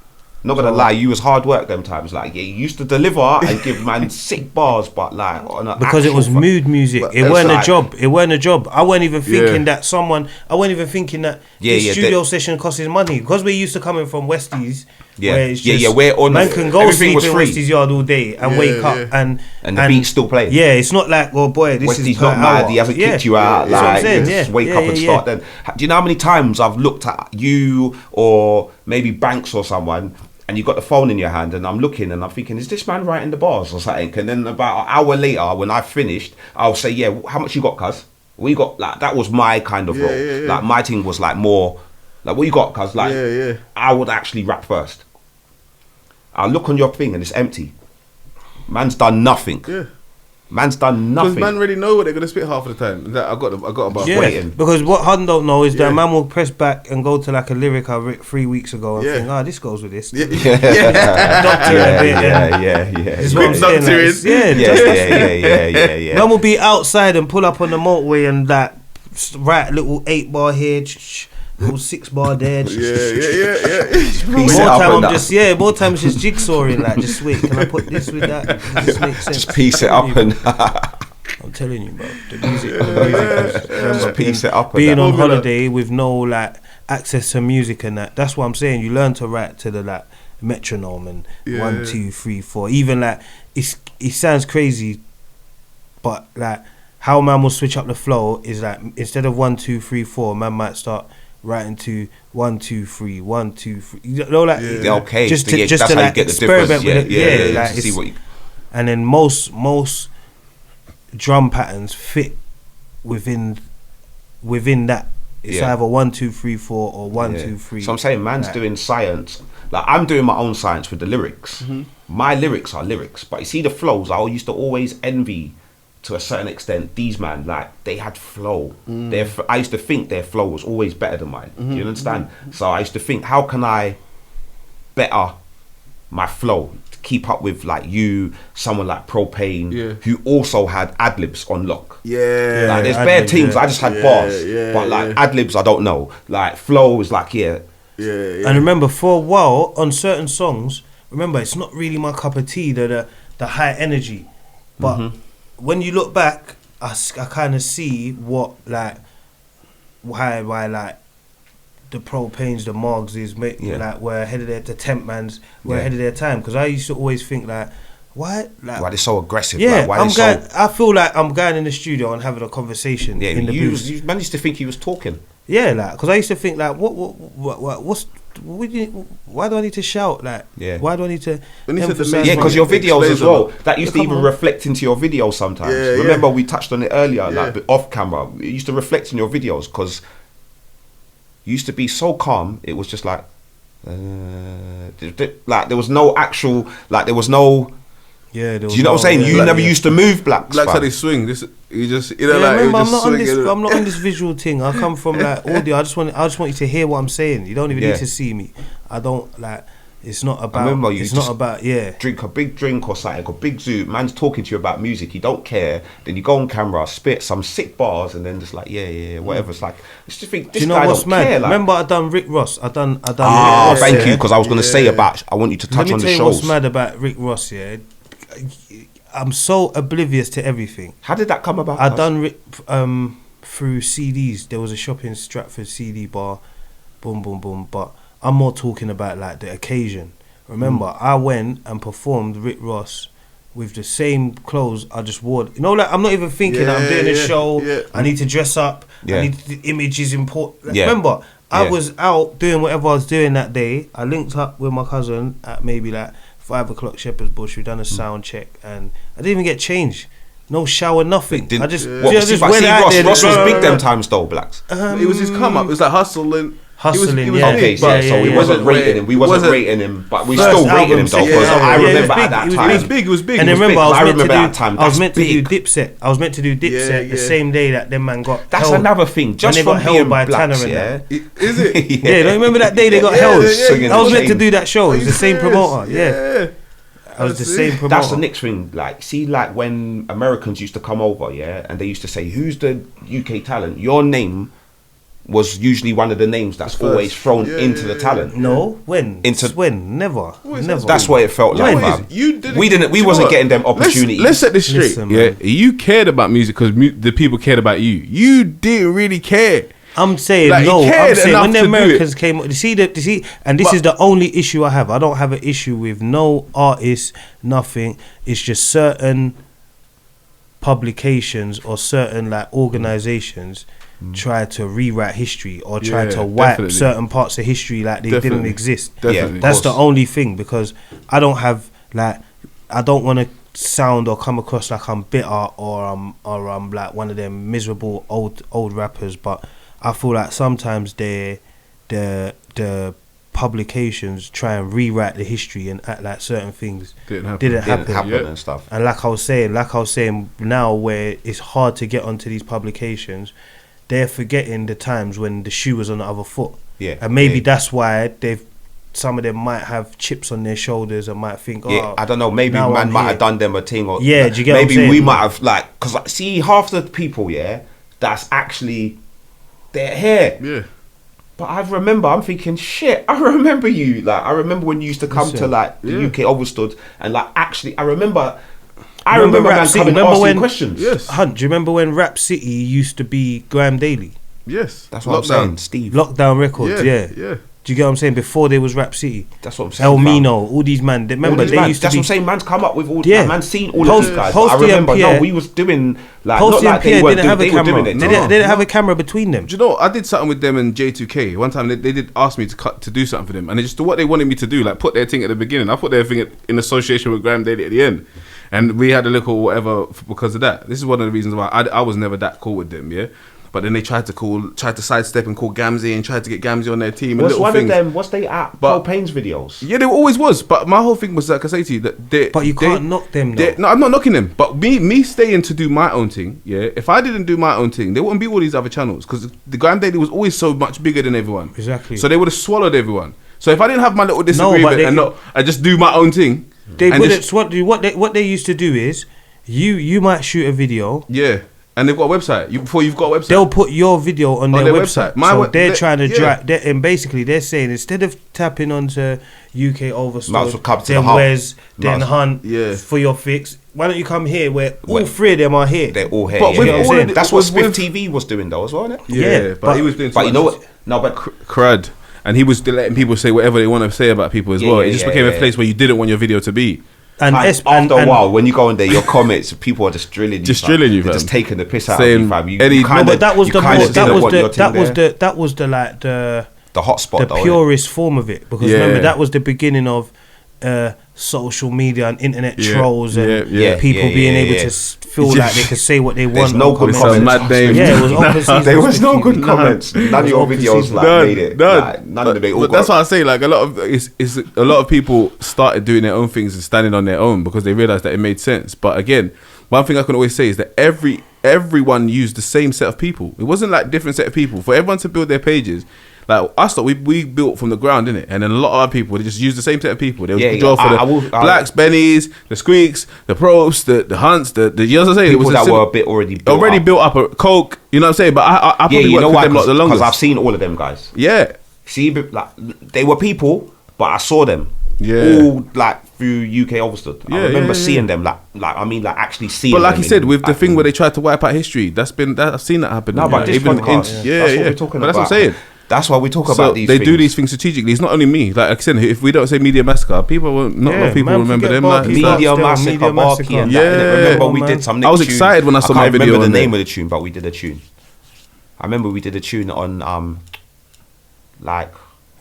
Not gonna lie, you was hard work them times. Like, yeah, you used to deliver and give man sick bars, but like on a because it actual was mood music. But It it's weren't a like- job. It weren't a job. I weren't even thinking Yeah. that someone. I weren't even thinking that Yeah, this yeah, studio session costs his money because we're used to coming from Westys. Yeah. where it's Yeah, just, yeah, we're on- Man can go everything sleep was in free. Westys yard all day and Yeah, wake up yeah. And the beat's still playing. Yeah, it's not like, oh boy, this Westy's is per not mad. hour. He hasn't Yeah. kicked you out. That's what I'm Like, saying, you just yeah. wake Yeah, up and yeah, start. yeah. Then, do you know how many times I've looked at you or maybe Banks or someone, and you got the phone in your hand, and I'm looking and I'm thinking, is this man writing the bars or something? And then about an hour later, when I finished, I'll say, yeah, how much you got, cuz? We got like that was my kind of role. yeah. Like my thing was like more like, what you got, cuz? Like, Yeah. I would actually rap first. I'll look on your thing and it's empty. Man's done nothing. Yeah. Man's done Because nothing. man already know what they're gonna spit half of the time. That I got about Yeah, waiting. because what Hun don't know is Yeah. that man will press back and go to like a lyric I wrote 3 weeks ago and Yeah. think, this goes with this. Yeah. Doctor it a bit. and yeah. This is what I'm saying. Like, Doctoring. Yeah. man will be outside and pull up on the motorway and that write little 8-bar here, little 6-bar there. Yeah. Piece More it up time and I'm that. more time it's just jigsawing, like just wait, can I put this with that? Does this make sense? Just piece it up and I'm telling you, bro. The music is, remember, piece it up. And being that. on holiday with no like access to music and that. That's what I'm saying. You learn to write to the like metronome and 1, 2, 3, 4. Even like it sounds crazy, but like how man will switch up the flow is like instead of 1, 2, 3, 4, man might start writing to 1, 2, 3, 1, 2, 3. You know, like Okay, just so to yeah, just that's to how you like get the experiment difference. with it. Yeah, like to see it's- what you, and then most drum patterns fit within that. It's Yeah. either 1, 2, 3, 4 or 1, yeah. 2, 3. So I'm saying man's Like, doing science. Like I'm doing my own science with the lyrics. My lyrics are lyrics, but you see the flows. I used to always envy, to a certain extent, these man. Like they had flow. I used to think their flow was always better than mine. You understand? So I used to think, how can I better my flow to keep up with like you, someone like Propane, who also had ad libs on lock. Yeah. Like there's ad bare libs, things yeah. I just had bars, but like ad libs I don't know. Like flow is like And remember, for a while on certain songs, remember it's not really my cup of tea. The high energy, but when you look back, I kind of see what like why like the Propanes, the Margs is like were ahead of the Temp Mans were ahead of their time, because I used to always think like why they're so aggressive. yeah, like, why I'm they're going. I feel like I'm going in the studio and having a conversation Yeah, in the booth. you managed to think he was talking. Yeah, like because I used to think like why do I need to shout like? Yeah. Why do I need to When you said the emphasize? main Yeah, because your videos Explains as a well. lot. That used to Come even on. reflect into your videos sometimes. Yeah, Remember, yeah. we touched on it earlier, Yeah. like off camera. It used to reflect in your videos because you used to be so calm. It was just like, like there was no actual, like there was no. Yeah, Do you know what I'm saying? You Black- never used to move blacks. Blacks how fam. they swing. This you just Yeah, like remember, you I'm just not on swing this. it. I'm not on this visual thing. I come from like audio. I just want you to hear what I'm saying. You don't even Yeah. need to see me. I don't like. It's not about. remember you it's just not about. Yeah. Drink a big drink or something, or big zoo. Man's talking to you about music. You don't care. Then you go on camera, spit some sick bars, and then just like whatever. It's like it's just think Do this you know guy what's don't mad? care. Like, Remember, I done Rick Ross. I done. Rick ah, Ross, thank yeah? you, because I was going to say about. I want you to Let touch me on tell the you shows. what's mad about Rick Ross. Yeah, I'm so oblivious to everything. How did that come about? I done Rick through CDs. There was a shop in Stratford, CD bar, boom, boom, boom. But I'm more talking about like the occasion. Remember, I went and performed Rick Ross with the same clothes I just wore. You know, like I'm not even thinking that I'm doing a show. yeah. I need to dress up. Yeah. I need the image is important. Like, Yeah. remember, I Yeah. was out doing whatever I was doing that day. I linked up with my cousin at maybe like 5 o'clock Shepherd's Bush. We done a sound check and I didn't even get changed. No shower, nothing. Didn't- I just, What, I see, just but went see, out Ross, there. Ross was big them times though, blacks. It was his come up. It was like hustling. Hustling, he was yeah. big, Okay, but- so we yeah. wasn't rating him. We wasn't rating him, but we still rated him though. Because I remember at that time. It was big. It was big. And it then was remember, big. I I was remember meant that time. to That's do big. Dipset. I was meant to do Dipset the yeah. same day that them man got That's held. another thing. Just they from got held being by blacks, Tanner and yeah. that. Is it? Yeah, don't you remember that day they got Yeah, held? yeah, I was meant to chain. do that show. It was the same Serious? promoter. Yeah, I was the same promoter. That's the next thing. Like, see, like when Americans used to come over, yeah, and they used to say, "Who's the UK talent?" Your name was usually one of the names that's First. always thrown Yeah, into yeah, the talent. No, when? Into- when? Never. is Never. that? That's what it felt like. What is fam. it? You didn't. We didn't. We do you know wasn't what? getting them opportunities. Let's set this straight. Listen, yeah, man. you cared about music because the people cared about you. You didn't really care. I'm saying Like, he no. I'm cared saying enough when the to do Americans came, and this is the only issue I have. I don't have an issue with no artists, nothing. It's just certain publications or certain like organizations try to rewrite history or try Yeah, to wipe definitely. certain parts of history like they didn't Definitely. exist. Definitely. That's the course. only thing, because I don't have like I don't want to sound or come across like I'm bitter or I'm like one of them miserable old rappers, but I feel like sometimes the publications try and rewrite the history and act like certain things Didn't happen. Didn't happen Yeah. and stuff. And like I was saying now, where it's hard to get onto these publications, they're forgetting the times when the shoe was on the other foot. Yeah. And maybe Yeah. that's why some of them might have chips on their shoulders and might think, Yeah, I don't know. Maybe now man I'm might here. have done them a thing, or Yeah, do you get what I'm maybe saying? we might have because see half the people, that's actually they're here. Yeah. But I'm thinking, shit, I remember you. Like, I remember when you used to come to, like, the Yeah. UK Overstood, and, like, actually, I remember man Rap City? coming Remember asking when- questions. Yes. Hunt, do you remember when Rap City used to be Graham Daily? Yes. That's what I'm saying, Steve. Lockdown Records, yeah. Yeah. Do you get what I'm saying? Before there was Rap City. That's what I'm saying. El fam. Mino, all these man. Remember, All these they man, used to that's be... what I'm saying. Man's come up with all. Yeah. Yeah. Man's seen all Post- of these guys. Posty I remember. and No, Pierre- we was doing like Posty not and like Pierre they were didn't have a they were camera. doing it. They didn't have a camera between them. Do you know, I did something with them and J2K. One time they did ask me to do something for them. And they just what they wanted me to do, like put their thing at the beginning. I put their thing in association with Graham Daly at the end. And we had a little whatever because of that. This is one of the reasons why I was never that cool with them, yeah? But then they tried to sidestep and call Gamzee and tried to get Gamzee on their team. And Was little one things. of them? Was they at But- Propane videos? Yeah, there always was. But my whole thing was like I say to you that But you can't knock them, though. No, I'm not knocking them. But me staying to do my own thing. Yeah, if I didn't do my own thing, there wouldn't be all these other channels because the Graham Daily was always so much bigger than everyone. Exactly. So they would have swallowed everyone. So if I didn't have my little disagreement I just do my own thing. They and wouldn't. just- What they used to do is, you might shoot a video. Yeah, and they've got a website. Before you've got a website, They'll put your video on their website. website. They're trying to yeah. drag, and basically they're saying instead of tapping onto UK Might as well Overstood, come to then the hub. Wes, then Might as- Hunt Yeah. for your fix. Why don't you come here where all Where- three of them are here? They're all here. But yeah, with yeah. all of That's what with- Spiff TV was doing, though, as well, isn't it? Yeah, but he was doing. But too you know much. what? No, but Crud. And he was letting people say whatever they want to say about people as Yeah, well. yeah, It just yeah, became yeah. a place where you didn't want your video to be. And Like, S- after and- a while, when you go in there, your comments, people are just drilling you. Just fam. drilling you, They're fam. just taking the piss out Saying of you, fam. You any- kinda, No, but that was you the kinda more, didn't that was want the your that thing was there. the that was the hotspot, the though, innit? purest form of it, because Yeah. remember that was the beginning of social media and internet Yeah, trolls and yeah, people yeah, being yeah, able yeah. to feel like they could say what they There's want. no on good It's comments. a comments. mad name. Yeah, it was opposite. There was no good Nah. comments. None of your videos like made it. Like, none of them. They all But that's got. what I say. Like a lot of people started doing their own things and standing on their own because they realized that it made sense. But again, one thing I can always say is that everyone used the same set of people. It wasn't like different set of people for everyone to build their pages. Like us, we built from the ground, innit? And then a lot of other people, they just used the same set of people. They would Yeah, draw for I will- blacks, bennies, the squeaks, the probes, the hunts, the you know what I'm saying? People it was that a were a bit already built up a coke. You know what I'm saying? But I Yeah, probably you worked know with why? them not the Because longest. I've seen all of them guys. Yeah, See, but, like they were people, but I saw them. Yeah. All like through UK Overstood. Yeah, I remember yeah, yeah. seeing them. Like I mean, like actually seeing. but like them you said, in- with the back thing in- where they tried to wipe out history, I've seen that happen. No, but this podcast, yeah, that's yeah. what we're talking But that's what I'm about. saying. That's why we talk So about these. they things. do these things strategically. It's not only me. Like I said, if we don't say Media Massacre, people will not a lot of people man, remember forget them. Like, Barky. it's like- Media Still, Massacre, Media Barky, Massacre. and Yeah. that. Remember, we man. did some. I was tune. excited when I saw my can't video remember on the there. name of the tune, but we did a tune. I remember we did a tune on like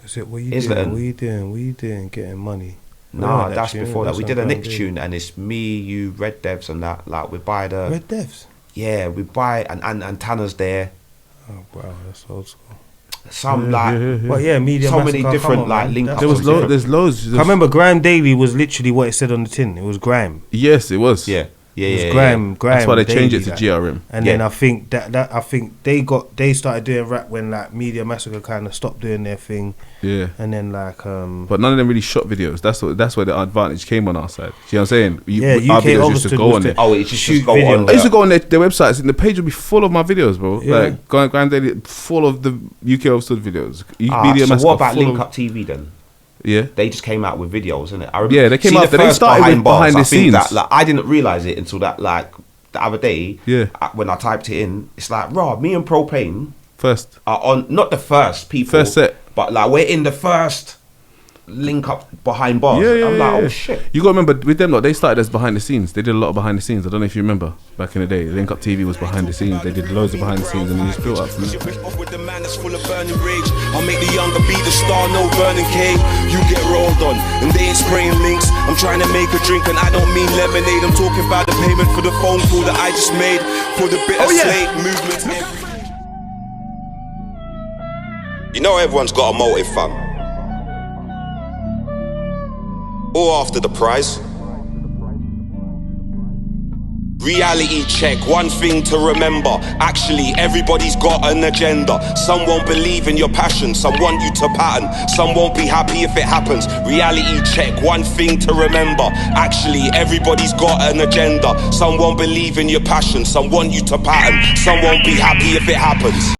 Is it, what you Is doing? it- What you doing? What you doing? Getting money. nah, Yeah, that's tune, before that. that's We on did a Graham next Daily. tune, and it's me, you, Red Devs, and that. Like we buy the Red Devs. yeah, we buy and Tanner's there. Oh wow, that's old school. Some like But yeah, Media so Massacre, many come different on, like man. link That's ups. There was and lo- different- there's loads. I remember Graham Daily was literally what it said on the tin. It was Graham. Yes, it was. Yeah, yeah, It was yeah. Graham. That's why they Daily, changed it to like. GRM. And Yeah. then I think they started doing rap when like Media Massacre kind of stopped doing their thing, Yeah. and then like But none of them really shot videos. That's where the advantage came on our side. See what I'm saying? Yeah, our UK videos used to Overstood go was on the- there. Oh, it just Shoot go video. on. I used to go on their websites and the page would be full of my videos, bro. Yeah. Like Grand Daily, full of the UK Overstood videos. So Massacre, what about full Link of- Up TV then? Yeah. They just came out with videos, innit? I remember, Yeah, they came see, after- the they first started with behind the I think scenes. That, like, I didn't realize it until that like the other day. Yeah. When I typed it in, it's like, raw. Me and Propane First. are on not the first people, First set. but like we're in the first link up behind bars. Yeah, I'm yeah, like, yeah. oh shit. You got to remember with them, they started as behind the scenes. They did a lot of behind the scenes. I don't know if you remember back in the day. Link Up TV was behind the scenes. They did loads of behind the scenes and they just built up from You there. rip off with the man that's full of burning rage. I'll make the younger be the star, no burning K. You get rolled on, and they ain't spraying links. I'm trying to make a drink, and I don't mean lemonade. I'm talking about the payment for the phone call that I just made for the bitter slate movement. You know everyone's got a motive, fam. or after the prize. Reality check, one thing to remember. Actually, everybody's got an agenda. Some won't believe in your passion, some want you to pattern. Some won't be happy if it happens. Reality check, one thing to remember. Actually, everybody's got an agenda. Some won't believe in your passion, some want you to pattern. Some won't be happy if it happens.